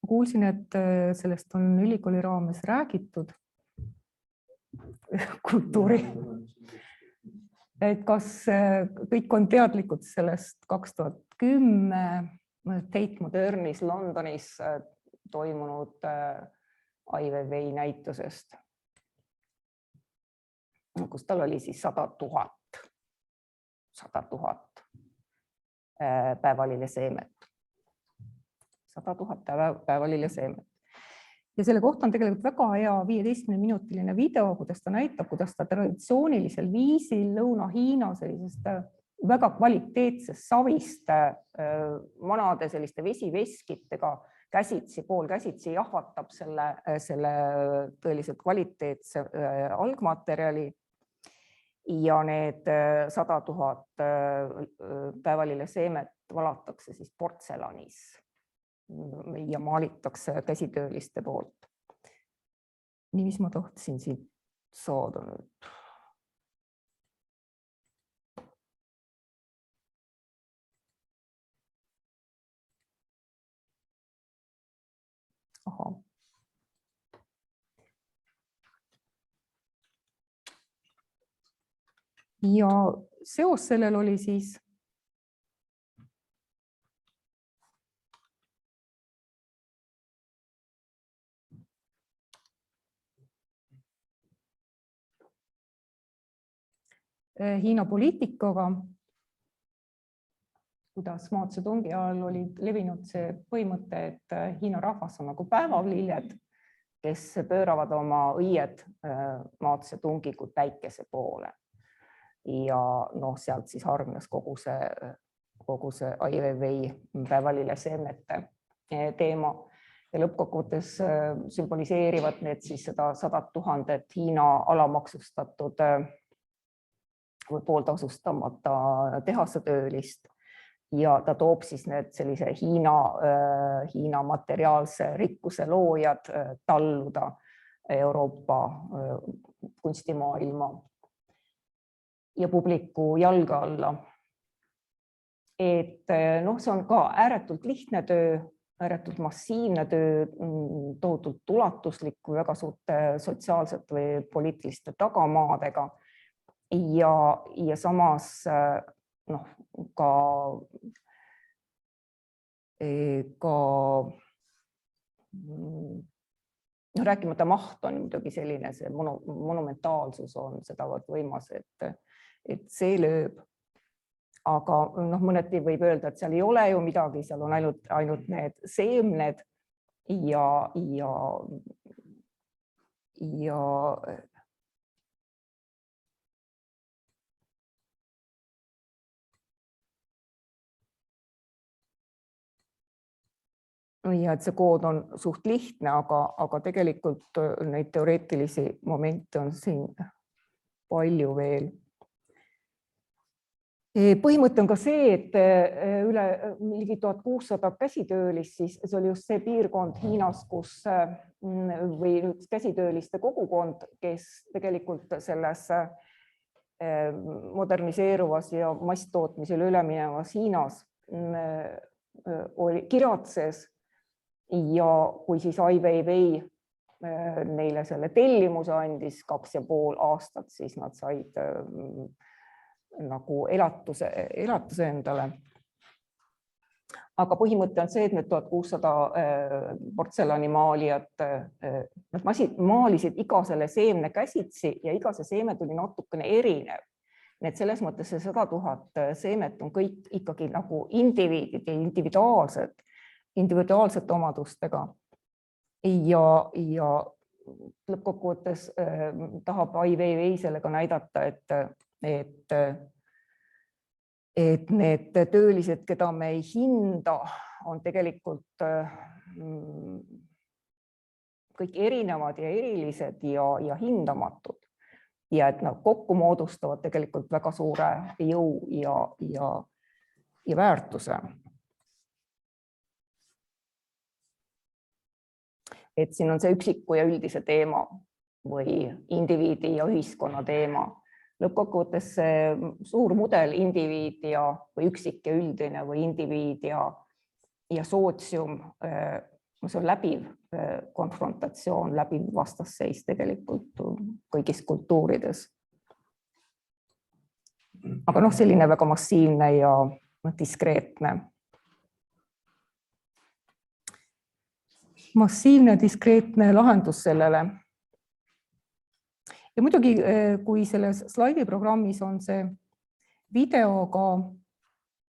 S2: Kuulsin, et sellest on ülikooli raames räägitud kultuuri. Et kas kõik on teadlikud sellest 2010 Tate Modernis Londonis toimunud Ai Weiwei näitusest, kus tal oli siis 100 000 päevalilleseemet. 100 000 päevalilleseemet. Ja selle kohta on tegelikult väga hea 15-minutiline video, kuidas ta näitab, kuidas ta traditsioonilisel viisil Lõuna-Hiina sellisest väga kvaliteetsest savist vanade selliste vesiveskitega poolkäsitsi jahvatab selle tõeliselt kvaliteetse algmaterjali. Ja need 100 000 päevalilleseemet valatakse siis portselanis ja maalitakse käsitööliste poolt. Nii, mis ma tahtsin siit saada nüüd? Aha. Ja seos sellel oli siis Hiina poliitikaga, kuidas Mao Zedongi ajal oli levinud see põhimõte, et Hiina rahvas on nagu päevavliljed, kes pööravad oma õied Mao Zedongi kui päikese poole. Ja sealt siis hargnes kogu see Ai Weiwei päevalilleseemete teema. Ja lõppkokkuvõttes sümboliseerivad need siis seda 100 000 Hiina alamaksustatud
S1: või pooltasustamata tehasetöölist ja ta toob siis need sellise Hiina materiaalse rikkuse loojad talluda Euroopa kunstimaailma ja publiku jalge alla. Et noh, see on ka ääretult lihtne töö, ääretult massiivne töö, tohutult ulatuslik, väga suurte sotsiaalsete või poliitiliste tagamaadega ja samas noh, ka rääkimata maht on muidugi selline, see monumentaalsus on sedavõrd võimas, et see lööb. Aga noh, mõneti võib öelda, et seal ei ole ju midagi, seal on ainult need seemned ja et see kood on suht lihtne, aga tegelikult neid teoreetilisi momente on siin palju veel. Põhimõte on ka see, et üle ligi 1600 käsitöölist, siis see oli just see piirkond Hiinas, kus või käsitööliste kogukond, kes tegelikult selles moderniseeruvas ja masstootmisele üleminevas Hiinas kiratses ja kui siis Ai Weiwei neile selle tellimuse andis 2,5 aastat, siis nad said nagu elatuse endale. Aga põhimõte on see, et need 1600 portselanimaalijat, nad maalisid iga selle seemne käsitsi ja iga see seeme tuli natukene erinev. Nii et selles mõttes see 100 000 seemet on kõik ikkagi nagu indiviidid ja individuaalsete omadustega. Ja lõppkokkuvõttes tahab Ai Weiwei sellega näidata, et need töölised, keda me ei hinda, on tegelikult kõik erinevad ja erilised ja hindamatud. Ja et nad kokku moodustavad tegelikult väga suure jõu ja väärtuse. Et siin on see üksiku ja üldise teema või indiviidi ja ühiskonna teema. Lõppkokkuvõttes see suur mudel indiviid või üksik ja üldine või indiviid ja sootsium, see on läbiv konfrontatsioon, läbiv vastasseis tegelikult kõigis kultuurides. Aga noh, selline väga massiivne ja diskreetne. Massiivne, diskreetne lahendus sellele. Ja muidugi, kui selles slaidiprogrammis on see videoga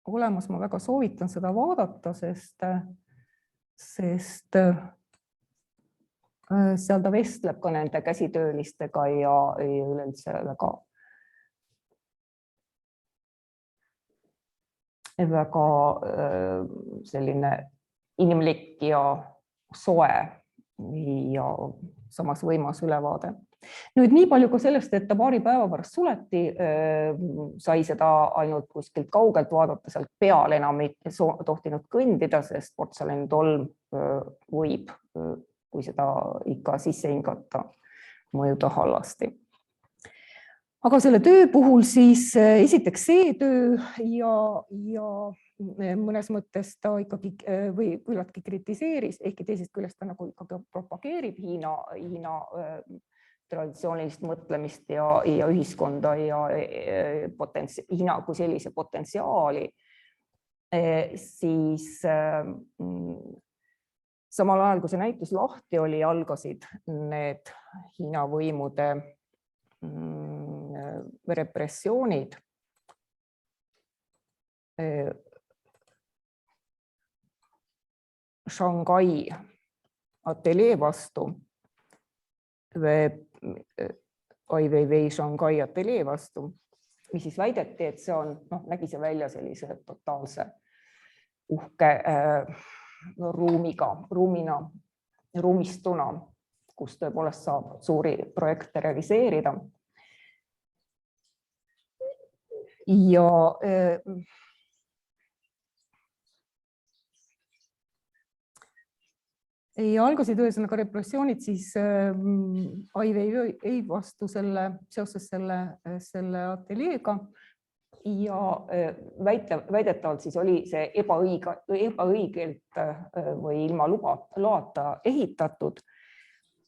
S1: olemas, ma väga soovitan seda vaadata, sest seal ta vestleb ka nende käsitöölistega ja üleüldse väga selline inimlik ja soe ja samas võimas ülevaade. Nüüd nii palju ka sellest, et ta paari päeva pärast suleti, sai seda ainult kuskilt kaugelt vaadata, sealt peal enam ei tohtinud kõndida, sest portselanitolm võib, kui seda ikka sisse hingata, mõjuda halvasti. Aga selle töö puhul siis esiteks see töö ja mõnes mõttes ta ikkagi või küllaltki kritiseeris, ehkki teisest küljest ta nagu ikkagi propageerib Hiina traditsioonilist mõtlemist ja ühiskonda ja Hiina kui sellise potentsiaali, siis samal ajal, kui see näitus lahti oli, algasid need Hiina võimude repressioonid Shanghai ateljee vastu, Ai Weiwei Shanghai ateljee vastu, mis siis väideti, et see on, nägi see välja sellise totaalse uhke ruumistuna, kus tõepoolest saab suuri projekte realiseerida.
S2: ja algasid ühesõnaga repressioonid siis Ai Weiwei vastu seoses selle ateljeega.
S1: Ja väidetavalt siis oli see ebaõigelt või ilma loata ehitatud.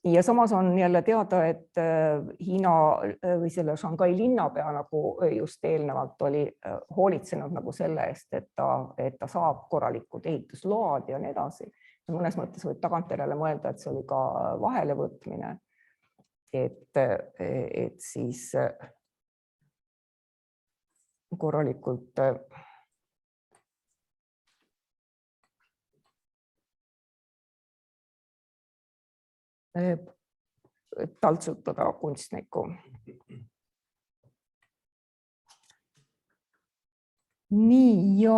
S1: Ja samas on jälle teada, et Hiina või selle Shanghai linnapea nagu just eelnevalt oli hoolitsenud nagu selle eest, et ta saab korralikud ehitusload ja nii edasi. Ja mõnes mõttes võib tagantjärele mõelda, et see oli ka vahelevõtmine. Et siis korralikult taltsutada kunstnikku.
S2: Nii, ja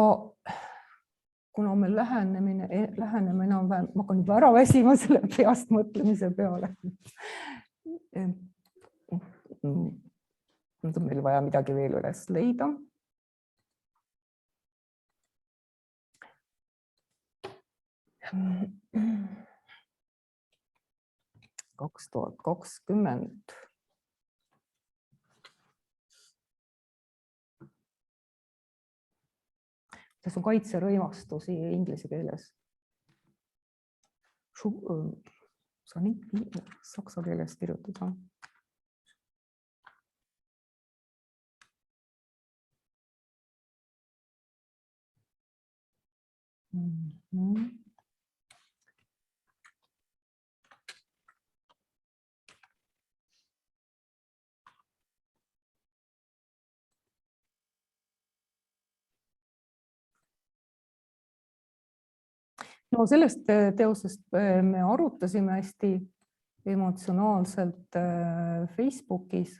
S2: kuna meil lähenemine on vähem, ma hakkan juba ära väsima selle peast mõtlemise peale. Nüüd on meil vaja midagi veel üles leida. Kaks 2020. See on kaitserõivastusi inglise keeles. Saan saksa keeles kirjutada. No sellest teosest me arutasime hästi emotsionaalselt Facebookis.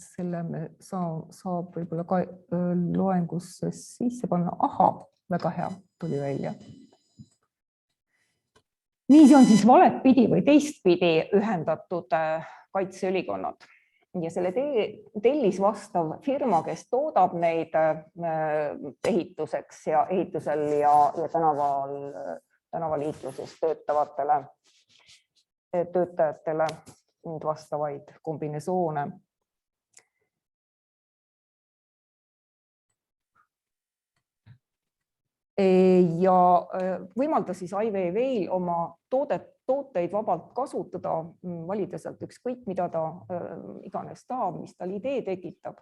S2: Selle me saab võib-olla ka loengusse sisse panna. Aha, väga hea, tuli välja. Nii, see on siis valetpidi või teistpidi ühendatud kaitseülikonnad. Ja selle tellis vastav firma, kes toodab neid ehituseks ja ehitusel ja tänavaliikluses töötajatele vastavaid kombinesoone. Ja võimaldas siis Ai Weiweil oma tooteid vabalt kasutada, valida sealt ükskõik, mida ta iganes tahab, mis tal idee tekitab.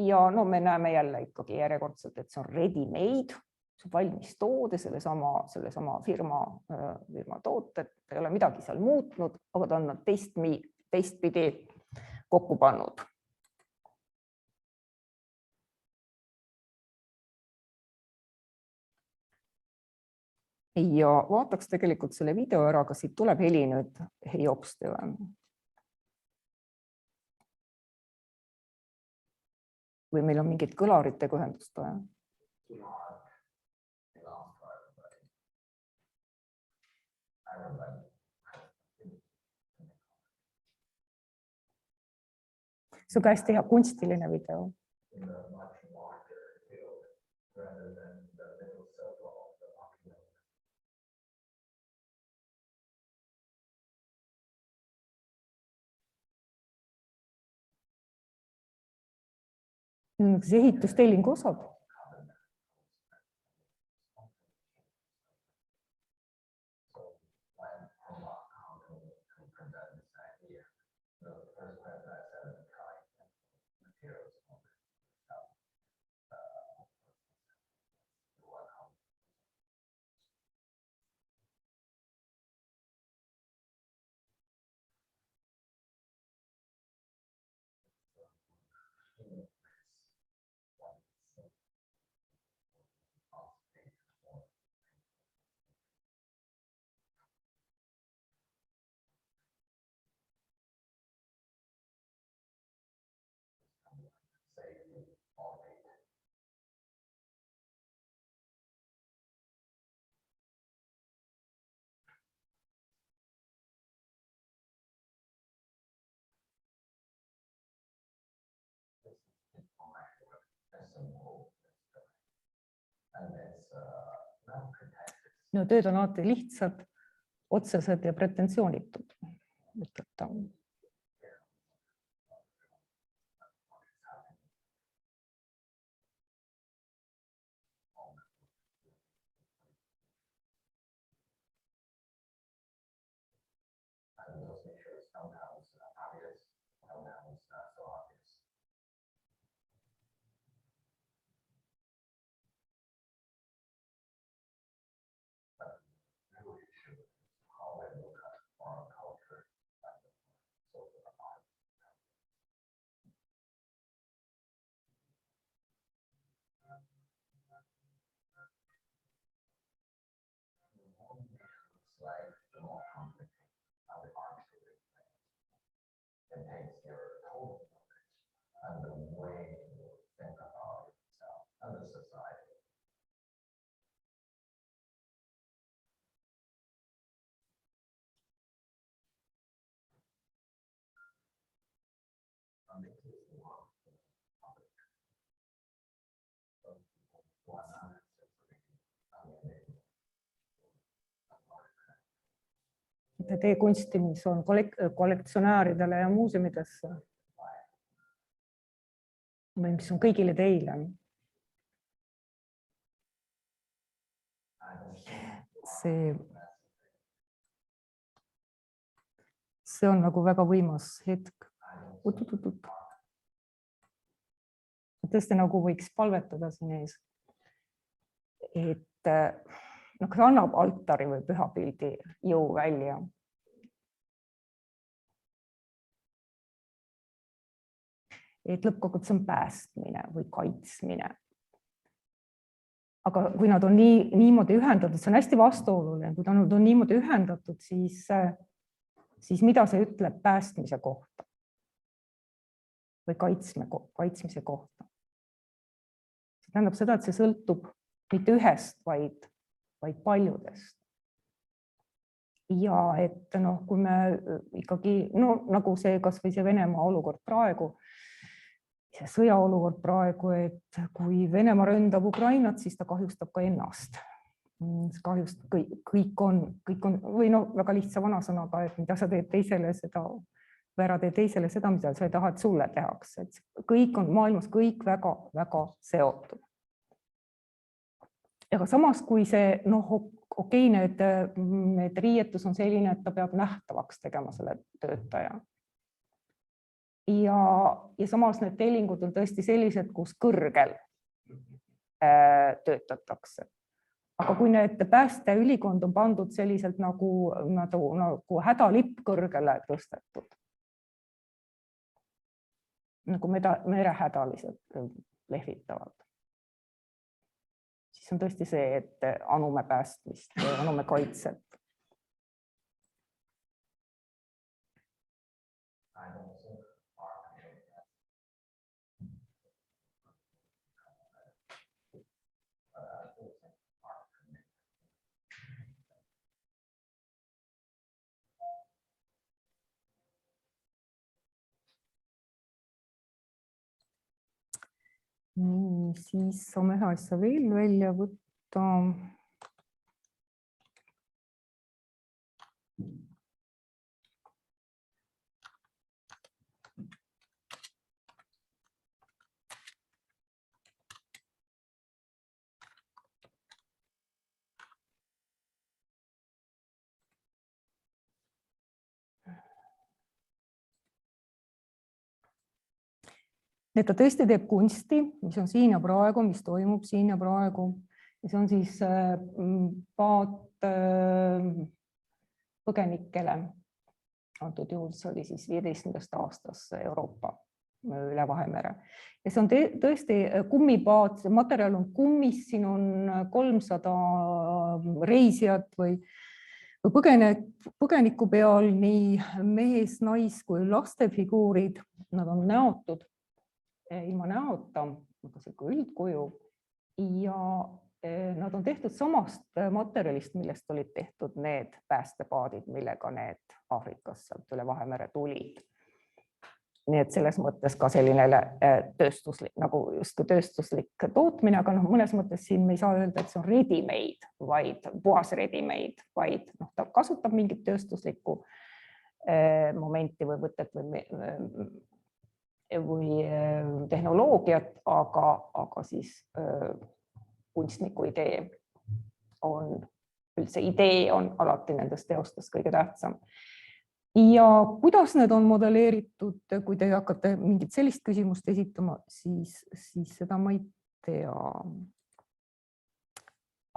S2: Ja no me näeme jälle ikkagi järjekordselt, et see on ready-made, see on valmis toode, sellesama firma tooted, ei ole midagi seal muutnud, aga ta on teistpidi kokku pannud. Ja vaataks tegelikult selle video ära, kas siit tuleb heli nüüd jopstele. Või meil on mingid kõlaritega ühendust vaja? See on ka hästi hea kunstiline video. See ehitustellingu osad. No tööd on alati lihtsad, otsesed ja pretensioonitud. Tee kunsti, mis on kollektsionääridele ja muuseumidesse või mis on kõigile teile. See on nagu väga võimas hetk. Tõesti nagu võiks palvetada siin ees, et kas annab altari või pühapildi jõu välja. Et lõppkokkuvõttes see on päästmine või kaitsmine. Aga kui nad on niimoodi ühendatud, see on hästi vastuoluline, kui nad on niimoodi ühendatud, siis mida see ütleb päästmise kohta või kaitsmise kohta? See tähendab seda, et see sõltub mitte ühest, vaid paljudest. Ja et kui me ikkagi, nagu see kas või see Venemaa olukord praegu, see sõjaolukord praegu, et kui Venemaa ründab Ukrainat, siis ta kahjustab ka ennast. Kõik on, või väga lihtsa vanasõnaga, et mida sa teed teisele seda, või ära tee teisele seda, mida sa ei taha, et sulle tehakse. Kõik on maailmas kõik väga seotud. Aga samas, kui see, okei, need riietus on selline, et ta peab nähtavaks tegema selle töötaja. Ja samas need tellingud on tõesti sellised, kus kõrgel töötatakse. Aga kui need päästeülikond on pandud selliselt nagu hädalipp kõrgele tõstetud, nagu merehädalised lehvitavad, siis on tõesti see, et anume päästmist, anume kaitset. Nii, siis saame ühe asja veel välja võtta. Et ta tõesti teeb kunsti, mis on siin ja praegu, mis toimub siin ja praegu. Ja see on siis paat põgenikele. Antud juhul see oli siis 15. aastas Euroopa üle Vahemere. Ja see on tõesti kummipaat, see materjal on kummis, siin on 300 reisijat või põgeniku peal nii mees, nais kui laste figuurid. Nad on näotud. Ilma näota, üldkuju, ja nad on tehtud samast materjalist, millest olid tehtud need päästepaadid, millega need Aafrikas sealt üle Vahemere tulid.
S1: nii et selles mõttes ka selline tööstuslik, nagu justkui tööstuslik tootmine, aga mõnes mõttes siin me ei saa öelda, et see on ready-made, vaid puhas ready-made, vaid ta kasutab mingit tööstuslikku momenti või võtet või tehnoloogiat, aga siis kunstniku idee on, üldse idee on alati nendest teostest kõige tähtsam. Ja kuidas need on modelleeritud, kui te hakkate mingit sellist küsimust esitama, siis seda ma ei tea.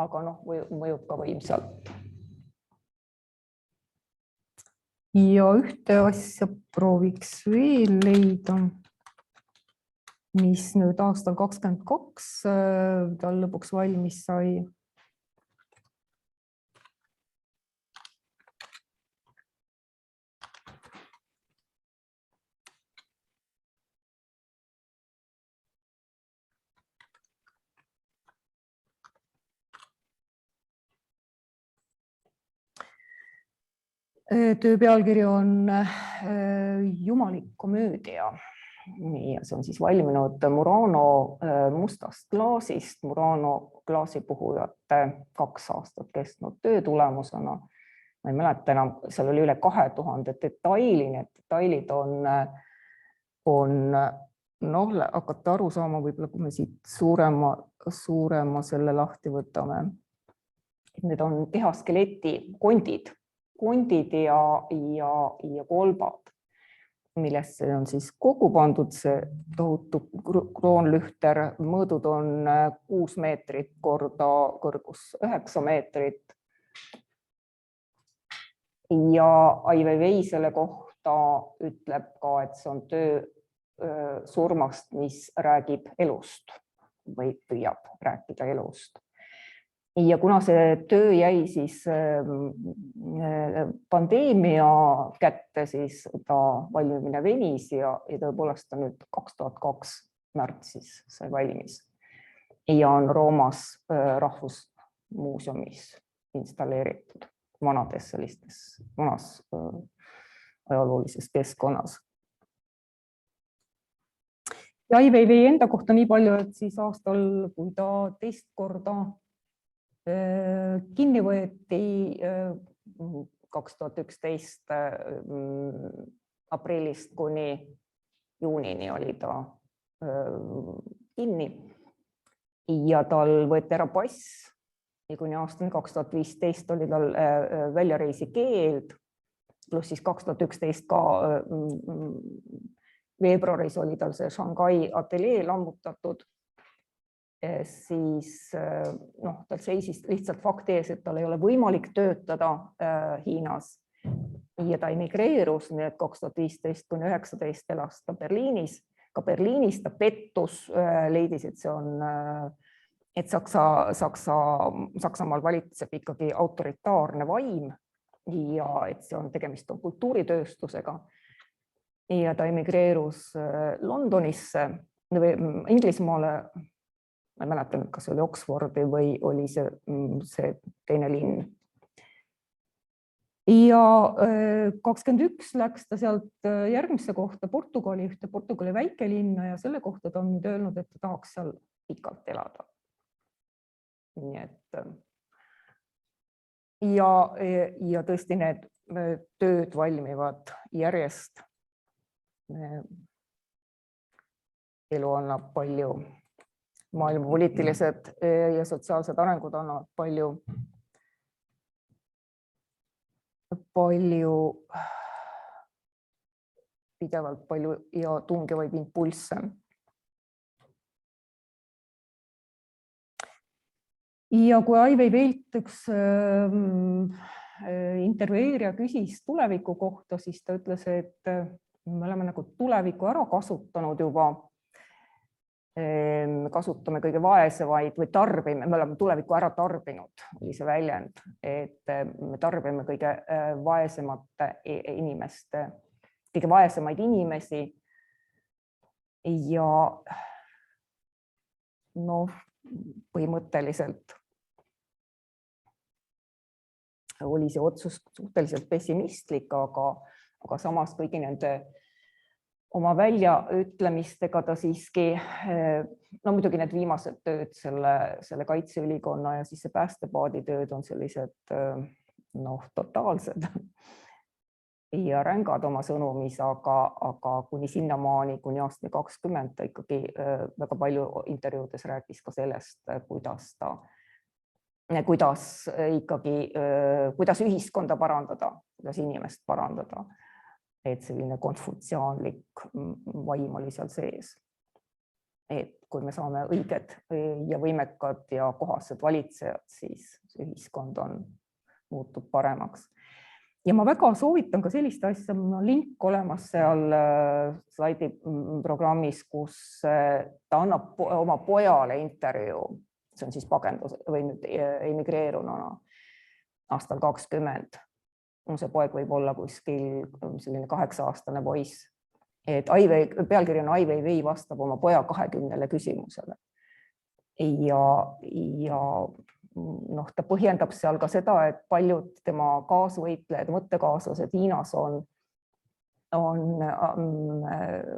S1: Aga mõjub ka võimsalt. Ja ühte asja prooviks veel leida, mis nüüd aastal 2022 tal lõpuks valmis sai. Töö pealkiri on Jumalik komöödia. Ja see on siis valminud Murano mustast klaasist, Murano klaasipuhujate 2 aastat kestnud töö tulemusena. Ma ei mäleta enam, seal oli üle 2000 detaili, need detailid on hakata aru saama, võib-olla kui me siit suurema selle lahti võtame. Need on kehaskeleti kondid ja kolbad, millesse on siis kokku pandud see tohutu kroonlühter. Mõõdud on 6 meetrit korda kõrgus 9 meetrit. Ja Ai Weiwei selle kohta ütleb ka, et see on töö surmast, mis räägib elust või püüab rääkida elust. Ja kuna see töö jäi siis pandeemia kätte, siis ta valmimine venis ja tõepoolest ta nüüd 2002 märtsis sai valmis. Ja on Roomas rahvusmuuseumis installeeritud vanas ajaloolises keskkonnas. Ja Ai Weiwei enda kohta nii palju, et siis aastal, kui ta teist korda kinni võeti 2011 aprillist kuni juunini oli ta kinni ja tal võeti ära pass ja kuni aastani 2015 oli tal väljareisi keeld, pluss siis 2011 ka veebruaris oli tal see Shanghai ateljee lammutatud. Siis tal seisis lihtsalt fakt ees, et tal ei ole võimalik töötada Hiinas ja ta emigreerus, nii et 2015 kuni 2019 elas ta Berliinis. Ka Berliinis ta pettus, leidis, et see on, et Saksamaal valitseb ikkagi autoritaarne vaim ja et see on tegemist on kultuuritööstusega. Ja ta emigreerus Londonisse või Inglismaale. Ma ei mäleta, kas oli Oxfordi või oli see teine linn. Ja 21 läks ta sealt järgmisse kohta ühte Portugali väikelinna ja selle kohta ta on nüüd öelnud, et ta tahaks seal pikalt elada. Nii et ja tõesti need tööd valmivad järjest. Elu annab palju. Maailma poliitilised ja sotsiaalsed arengud annavad pidevalt palju ja tungivaid impulsse. Ja kui Ai Weiweilt üks intervjueerija küsis tuleviku kohta, siis ta ütles, et me oleme nagu tuleviku ära kasutanud juba. Me kasutame kõige vaesemaid või tarbime, me oleme tulevikku ära tarbinud, oli see väljend, et me tarbime kõige vaesemate inimeste, kõige vaesemaid inimesi ja põhimõtteliselt oli see otsus suhteliselt pessimistlik, aga samas kõigi nende oma väljaütlemistega ta siiski, no muidugi need viimased tööd, selle kaitseülikonna ja siis see päästepaadi tööd on sellised totaalsed ja rängad oma sõnumis, aga kuni sinnamaani, kuni aastani 20 ta ikkagi väga palju intervjuudes rääkis ka sellest, kuidas ühiskonda parandada, kuidas inimest parandada. Et selline konfutsiaanlik vaim oli seal sees. Et kui me saame õiged ja võimekad ja kohased valitsejad, siis ühiskond muutub paremaks. Ja ma väga soovitan ka sellist asja, mul on link olemas seal slaidi programmis, kus ta annab oma pojale intervjuu, see on siis pagendus või nüüd emigreerununa aastal 20. See poeg võib olla kuskil selline 8-aastane poiss. Et pealkiri on Ai Weiwei vastab oma poja 20 küsimusele. Ja ta põhjendab seal ka seda, et paljud tema kaasvõitlejad, mõttekaaslased Hiinas on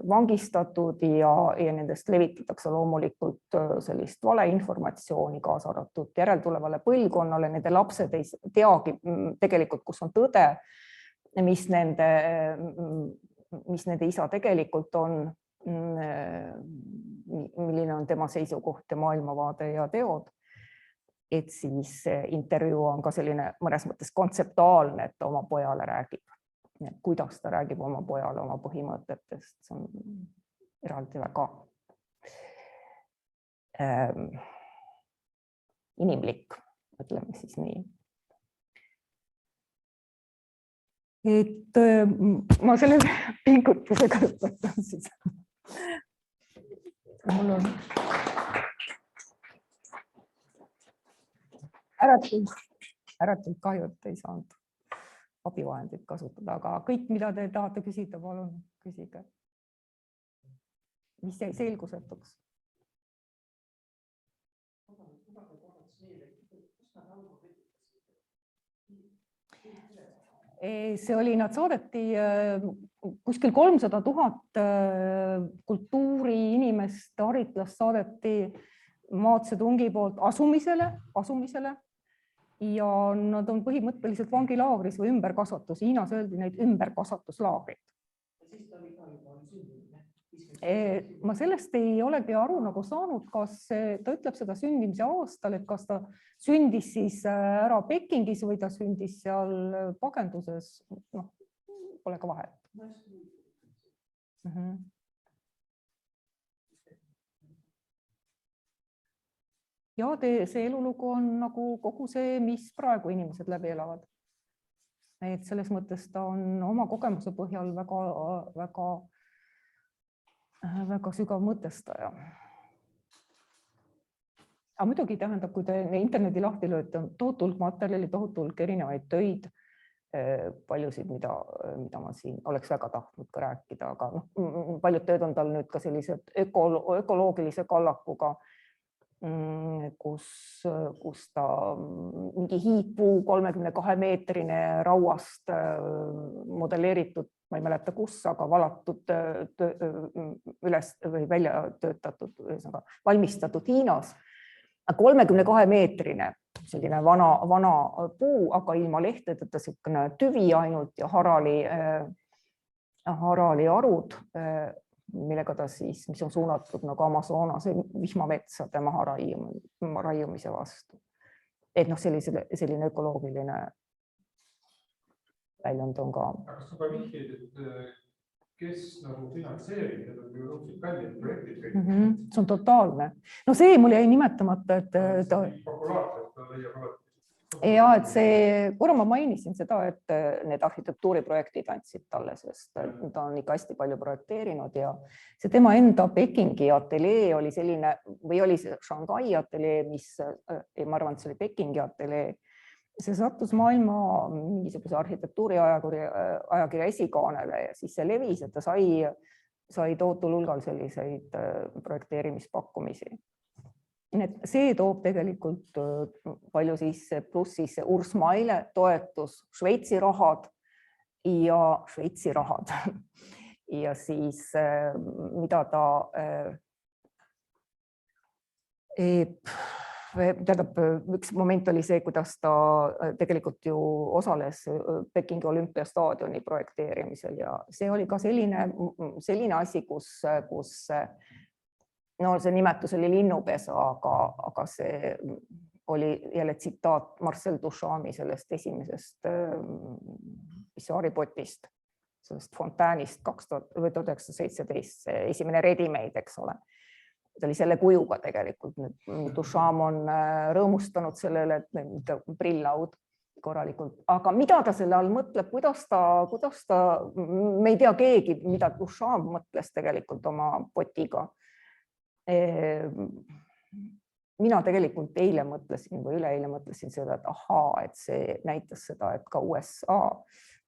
S1: vangistatud ja nendest levitatakse loomulikult sellist valeinformatsiooni, kaasa arvatud järeltulevale põlvkonnale. Nende lapsed ei teagi tegelikult, kus on tõde, mis nende isa tegelikult on, milline on tema seisukoht ja maailmavaade ja teod. Et siis intervjuu on ka selline mõnes mõttes kontseptuaalne, et ta oma pojale räägib. Kuidas ta räägib oma pojale oma põhimõtetest, see on eraldi väga inimlik, ütleme siis nii. Et ma selle pingutusega lõpetan siis. Mul on äratult kahju, et ei saanud abivahendid kasutada, aga kõik, mida te tahate küsida, palun küsige. Mis jäi selgusetuks? See oli, nad saadeti kuskil 300 000 kultuuriinimest, haritlast saadeti Mao Zedongi poolt asumisele ja nad on põhimõtteliselt vangilaagris või ümberkasvatus. Hiinas öeldi neid ümberkasvatuslaagrid. Ma sellest ei olegi aru nagu saanud, kas ta ütleb seda sündimise aastal, et kas ta sündis siis ära Pekingis või ta sündis seal pagenduses. Pole ka vahet. Ja see elulugu on nagu kogu see, mis praegu inimesed läbi elavad. Et selles mõttes ta on oma kogemuse põhjal väga sügav mõtestaja. Aga muidugi tähendab, kui te interneti lahti lööte, on tohutult materjali, tohutult erinevaid töid, paljusid, mida ma siin oleks väga tahtnud ka rääkida, aga paljud tööd on tal nüüd ka sellised ökoloogilise kallakuga, kus ta mingi hiidpuu 32-meetrine rauast modelleeritud, ma ei mäleta kus, aga valatud üles või välja töötatud, valmistatud Hiinas. 32-meetrine selline vana puu, aga ilma lehtedeta selline tüvi ainult ja harali arud, millega ta siis, mis on suunatud nagu Amazonase vihmametsade maha raiumise vastu. Et selline ökoloogiline väljund on ka.
S3: Kas sa ka vihjeid, et kes nagu finantseerib, need on ju õudselt kallid projektid?
S2: See on totaalne. No see mul jäi nimetamata, et ta... Ja, et see, korra ma mainisin seda, et need arhitektuuriprojektid andsid talle, sest ta on ikka hästi palju projekteerinud ja see tema enda Pekingi ateljee oli selline, või oli see Shanghai ateljee, ma arvan, et see oli Pekingi ateljee. See sattus maailma mingisuguse arhitektuuriajakirja esikaanele ja siis see levis, et ta sai tohutul hulgal selliseid projekteerimispakkumisi. See toob tegelikult palju sisse, pluss siis Urs Maile toetus, Šveitsi rahad
S1: ja siis mida ta tähendab, üks moment oli see, kuidas ta tegelikult ju osales Pekingi olümpiastaadioni projekteerimisel ja see oli ka selline asi, kus no see nimetus oli linnupesa, aga see oli jälle tsitaat Marcel Duchampi sellest esimesest pissaaripotist, sellest fontäänist 1917, esimene ready-made, eks ole. Ta oli selle kujuga tegelikult. Duchamp on rõõmustanud sellele, et prillaud korralikult. Aga mida ta selle all mõtleb, kuidas ta, me ei tea keegi, mida Duchamp mõtles tegelikult oma potiga. Mina tegelikult eile mõtlesin või üleeile mõtlesin seda, et ahaa, et see näitas seda, et ka USA,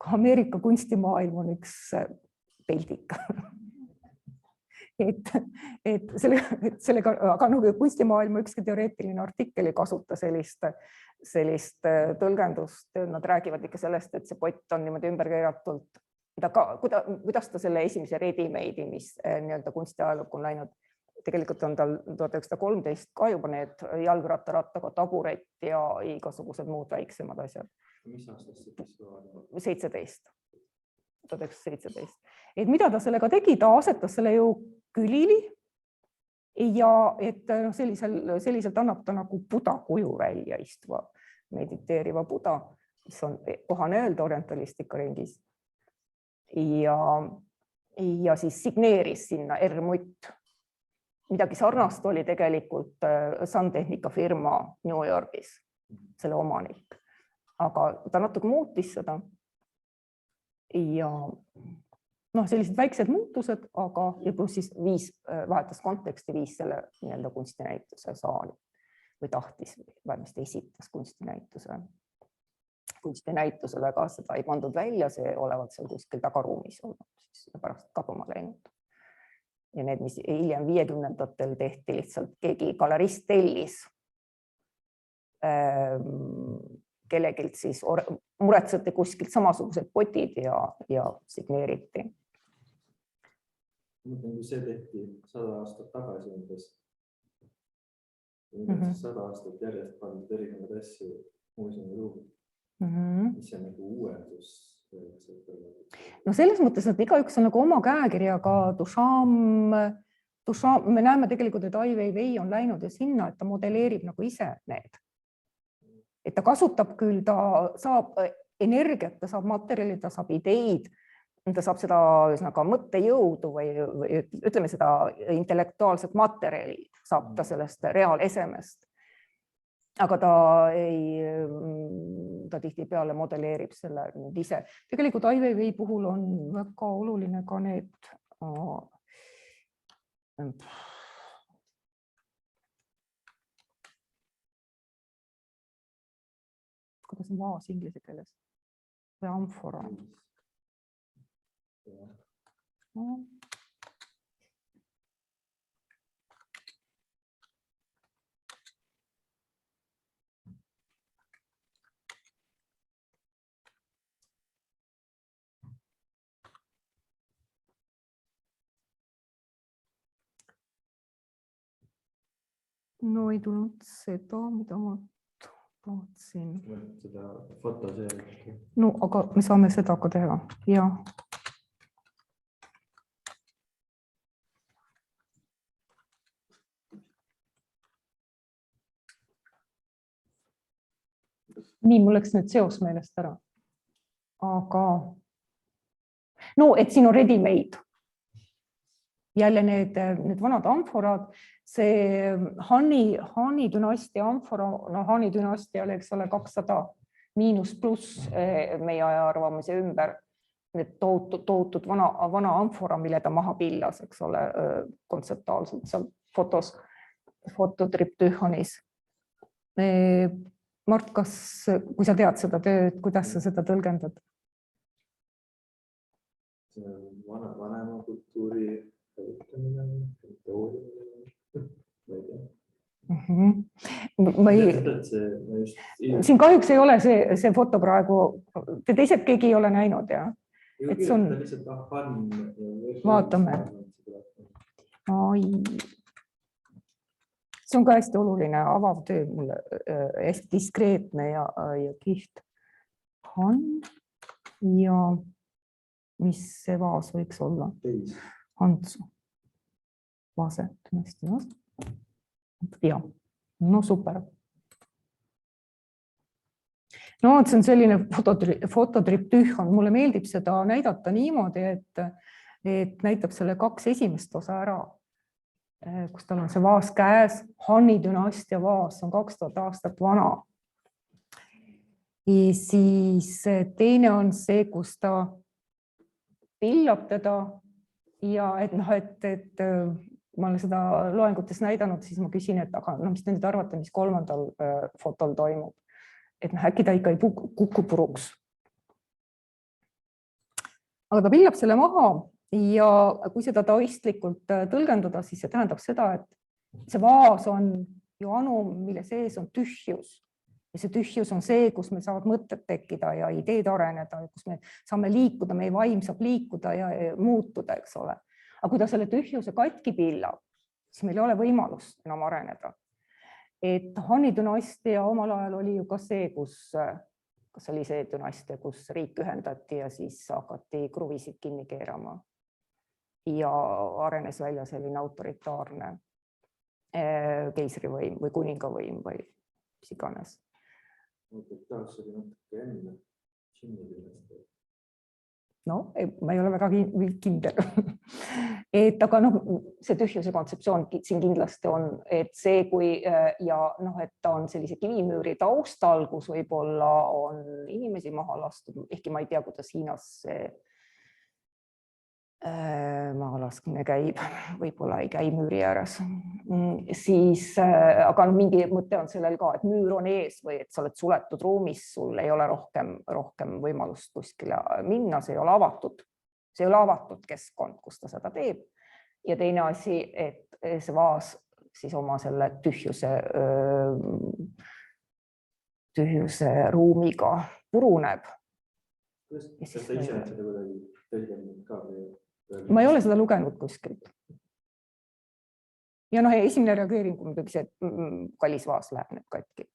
S1: ka Ameerika kunstimaailm on üks peldika. Et sellega, aga kunstimaailma ükski teoreetiline artikkel ei kasuta sellist tõlgendust. Nad räägivad ikka sellest, et see pott on niimoodi ümber keeratult. Kuidas ta selle esimese ready-made'i, mis nii-öelda kunstiajalukku on läinud, tegelikult on tal 1913 ka juba need jalgrattarattaga taburet ja igasugused muud väiksemad asjad.
S4: Mis aastast see
S1: 17. 1917. Et mida ta sellega tegi, ta asetas selle ju külili ja et selliselt annab ta nagu Buda kuju välja istuva, mediteeriva Buda, mis on kohane öelda orientalistika ringis. Ja siis signeeris sinna R-Mutt. Midagi sarnast oli tegelikult Santehnika firma New Yorgis, selle omanik. Aga ta natuke muutis seda. Ja sellised väiksed muutused, aga ja pluss siis vahetas konteksti, viis selle nii-öelda kunstinäituse saali või tahtis, vähemasti esitas kunstinäitusele, aga seda ei pandud välja, see olevat seal kuskil tagaruumis olnud, siis pärast kaduma läinud. Ja need, mis hiljem 50-ndatel tehti, lihtsalt keegi galerist tellis kellegilt siis muretsete kuskilt samasugused potid ja signeeriti.
S4: See tehti 100 aastat tagasi umbes. 100 aastat järjest pandud erinevad asju muuseumi ruumi. Mis on nagu uuendus?
S1: No selles mõttes, et igaüks on nagu oma käekirjaga. Duchamp, me näeme tegelikult, et Ai Weiwei on läinud ja sinna, et ta modelleerib nagu ise need. Et ta kasutab küll, ta saab energiat, ta saab materjali, ta saab ideid, ta saab seda mõttejõudu või ütleme seda intellektuaalset materjali, saab ta sellest reaalesemest. Aga ta tihtipeale modelleerib selle ise. Tegelikult Ai Weiwei puhul on väga oluline ka need kuidas on vaas inglise keeles või amfora. No ei tulnud seda, mida ma tahtsin.
S4: Seda fotoseerit.
S1: No, aga me saame seda ka teha. Ja. Nii, mul läks nüüd seos meelest ära. Aga no, et siin on ready-made. Jälle need vanad amforad, see Hani dünastia amfora, no Hani dünastia oli, eks ole, 200 miinus pluss meie aja arvamise ümber, need tohutud vana amfora, mille ta maha pillas, eks ole, kontseptuaalselt seal fototriptühhonis. Mart, kui sa tead seda tööd, kuidas sa seda tõlgendad?
S4: See on vanema kultuuri
S1: Siin kahjuks ei ole see foto praegu, te teised keegi ei ole näinud, jah?
S2: et see on, vaatame. See on ka hästi oluline avav töö, mulle hästi diskreetne ja kihvt. Han ja mis see vaas võiks olla? Hantsu. Vaset. Ja, no super. No, see on selline fototriptühon. Mulle meeldib seda näidata niimoodi, et näitab selle 2 esimest osa ära, kus tal on see vaas käes. Hanni dünastia vaas on 2000 aastat vana. Ja siis teine on see, kus ta pillab teda ja et ma olen seda loengutes näidanud, siis ma küsin, et aga mis te nüüd arvate, mis 3. fotol toimub? Et äkki ta ikka ei kuku puruks. Aga ta pillab selle maha ja kui seda taoistlikult tõlgendada, siis see tähendab seda, et see vaas on ju anum, mille sees on tühjus. Ja see tühjus on see, kus me saavad mõtted tekkida ja ideed areneda, kus me saame liikuda, meie vaim saab liikuda ja muutuda, eks ole. Aga kui ta selle tühjuse katki pillab, siis meil ei ole võimalust enam areneda. Et Hanni dünastia omal ajal oli ju ka see, kas oli see dünastia, kus riik ühendati ja siis hakati kruvisid kinni keerama. Ja arenes välja selline autoritaarne keisrivõim või kuningavõim või mis iganes. No, ma ei ole väga kindel. Et aga see tühjuse kontseptsioon siin kindlasti on, et see kui ja et ta on sellise kivimüüri taustal, kus võib-olla on inimesi maha lastud, ehkki ma ei tea, kuidas Hiinas see mahalaskmine käib, võib-olla ei käi müüri ääres. Siis, aga mingi mõte on sellel ka, et müür on ees või et sa oled suletud ruumis, sul ei ole rohkem võimalust kuskile minna, see ei ole avatud. See ei ole avatud keskkond, kus ta seda teeb. Ja teine asi, et see vaas siis oma selle tühjuse ruumiga puruneb.
S4: Kas ta ise on seda kuidagi tõlgendanud ka?
S2: Ma ei ole seda lugenud kuskilt. Ja esimene reageering on muidugi see, et kallis vaas läheb nüüd katki.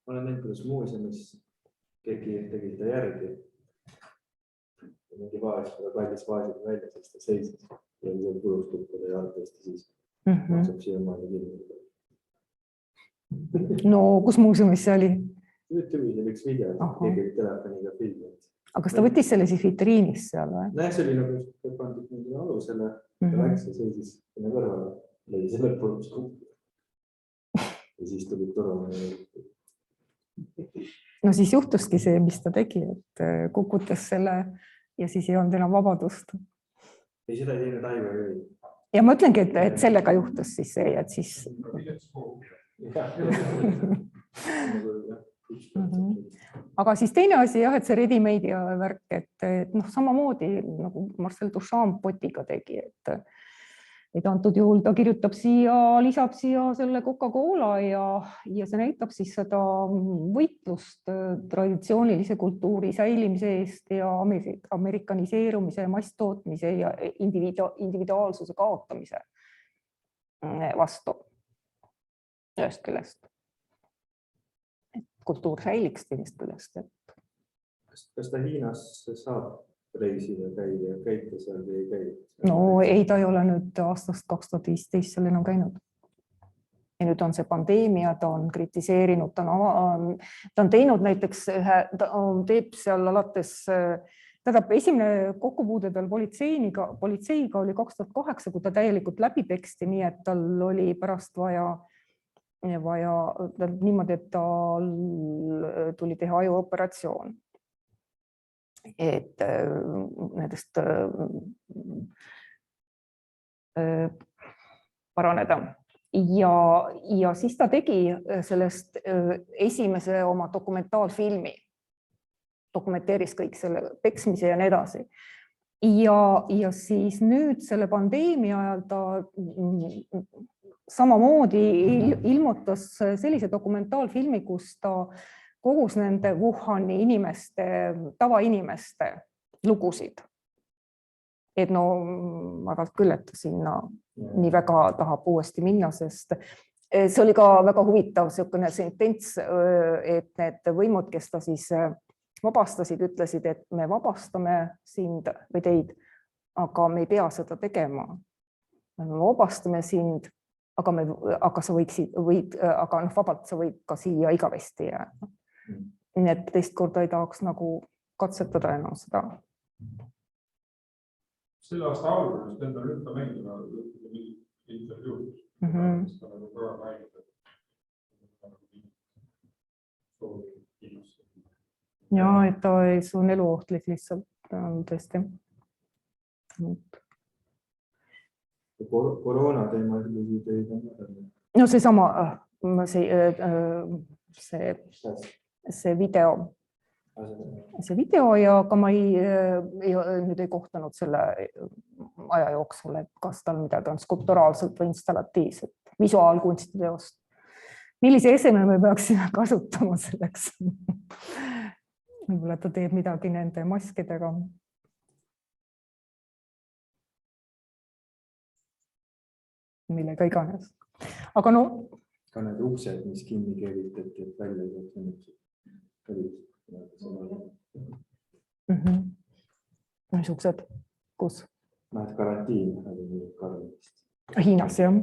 S4: Ma olen näinud, kuidas muuseumis keegi tegi seda järgi. Mingi vaas, aga kallis vaasid välja, sest ta seisis. Ja see kulus kukkuda ja tõesti siis maksab siia maani kirjutada.
S2: No, kus muuseumis see oli?
S4: YouTube'is oli üks video, keegi telefoniga filmid.
S2: Aga kas ta võttis selle siis vitriinis seal või?
S4: Näe, see oli nagu pandud mingi alusele, ta väikse seisis sinna kõrvale, lõi selle lõpus kukkuda. Ja siis tuli turvamine.
S2: No siis juhtuski see, mis ta tegi, et kukutas selle ja siis ei olnud enam vabadust.
S4: Ei, seda ei teinud Aivar Jõi.
S2: Ja ma ütlengi, et sellega juhtus siis see, et siis... Aga siis teine asi jah, et see ready-made'i värk, et samamoodi nagu Marcel Duchamp potiga tegi, et antud juhul ta kirjutab siia, lisab siia selle Coca-Cola ja see näitab siis seda võitlust traditsioonilise kultuuri säilimise eest ja amerikaniseerumise, masstootmise ja individuaalsuse kaotamise vastu ühest küljest. Kultuur säiliks teisest küljest.
S4: Kas ta Hiinas saab reisida, käia, käite seal või ei käi?
S2: No ei, ta ei ole nüüd aastast 2015 seal enam käinud. Ja nüüd on see pandeemia, ta on kritiseerinud, ta on teinud näiteks ta teeb seal alates, tähendab esimene kokkupuude tal politseiga oli 2008, kui ta täielikult läbi peksti, nii et tal oli pärast vaja niimoodi, et tal tuli teha ajooperatsioon. Et nendest paraneda. Ja siis ta tegi sellest esimese oma dokumentaalfilmi. Dokumenteeris kõik selle peksmise ja nii edasi. Ja siis nüüd selle pandeemia ajal ta samamoodi ilmutas sellise dokumentaalfilmi, kus ta kogus nende Wuhani inimeste, tavainimeste lugusid et no ma arvan küll, et ta sinna nii väga tahab uuesti minna, sest see oli ka väga huvitav niisugune sentents, et need võimud, kes ta siis vabastasid, ütlesid, et me vabastame sind või teid, aga me ei pea seda tegema. Me vabastame sind, aga sa aga vabalt sa võid ka siia igavesti jääda. Nii et teist korda ei tahaks nagu katsetada enam seda.
S3: Selle aasta alguses enda ründamängina intervjuud.
S2: Ja, et ta ei on eluohtlik lihtsalt tõesti.
S4: Koroona teema
S2: No seesama, see video ja ka ma nüüd ei kohtanud selle aja jooksul, et kas tal midagi on skulpturaalselt või installatiivset, visuaalkunstiteost. Millise eseme me peaksime kasutama selleks? Võib-olla ta teeb midagi nende maskidega. Millega iganes. Aga no...
S4: Ka need uksed, mis kinni keevitati, et välja ei
S2: Niisugused, kus?
S4: Karantiin oli Karlist.
S2: Hiinas, jah.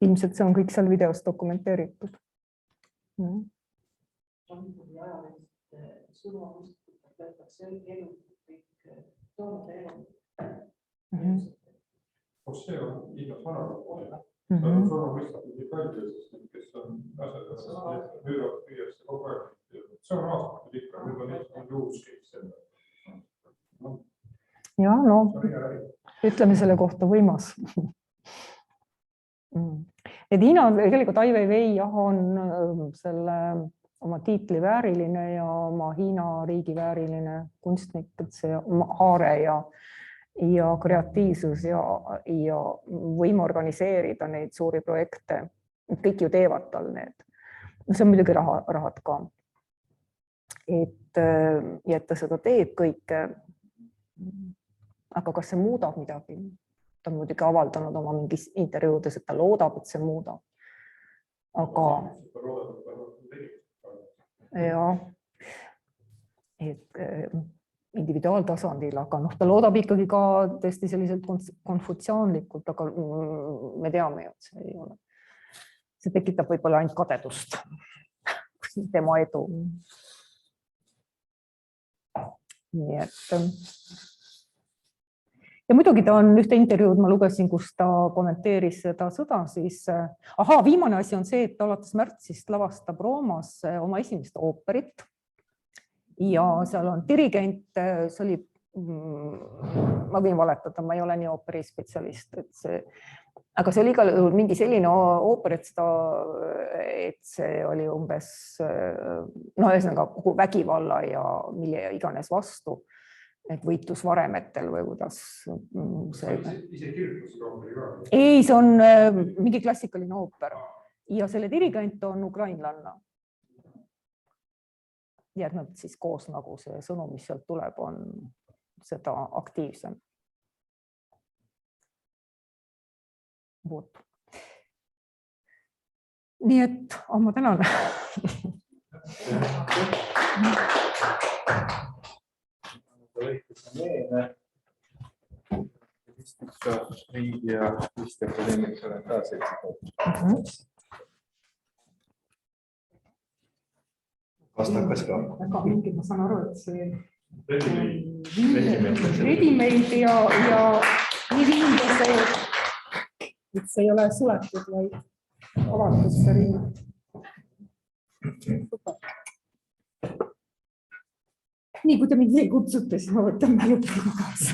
S2: Ilmselt see on kõik seal videos dokumenteeritud.
S3: Kus see on Hiinas vanakooli? Surma mõistatud palju, kes on asjad, müüvad püüasse kogu aeg. See on aastatud ikka, nüüd on lihtsalt uus kõik selle.
S2: Ja, no, ütleme selle kohta võimas. Et Hiina tegelikult Ai Weiwei on selle oma tiitli vääriline ja oma Hiina riigi vääriline kunstnik, et see haare ja kreatiivsus ja võim organiseerida neid suuri projekte. Kõik ju teevad tal need. See on muidugi rahad ka. Et ta seda teeb kõike. Aga kas see muudab midagi? Ta on muidugi avaldanud oma mingis intervjuudes, et ta loodab, et see muudab. Aga ja, et individuaaltasandil, aga ta loodab ikkagi ka tõesti selliselt konfutsiaanlikult, aga me teame ju, et see ei ole. See tekitab võib-olla ainult kadedust. Tema edu. Nii et... Ja muidugi ta on ühte intervjuud, ma lugesin, kus ta kommenteeris seda sõda, siis viimane asi on see, et ta alates märtsist lavastab Roomas oma esimest ooperit. Ja seal on dirigent, see oli, ma võin valetada, ma ei ole nii ooperispetsialist, aga see oli igal juhul mingi selline ooper, et see oli umbes ühesõnaga vägivalla ja mille iganes vastu, et võitlus varemetel või kuidas see...
S3: Ise kirjutas ooperi ka?
S2: Ei, see on mingi klassikaline ooper ja selle dirigent on ukrainlanna. Ja et nad siis koos nagu see sõnum, mis sealt tuleb, on seda aktiivsem. Nii et, ma tänan.
S4: Riigi ja Eesti Akadeemilise Orientaarseltsi. Kas takkas ka?
S2: Väga mingi, ma saan aru, et see ready-made ja nii vinge see, et see ei ole suletud, vaid avatud see ring. Nii, kui te mind kutsute, siis ma võtan mälupulga kaasa.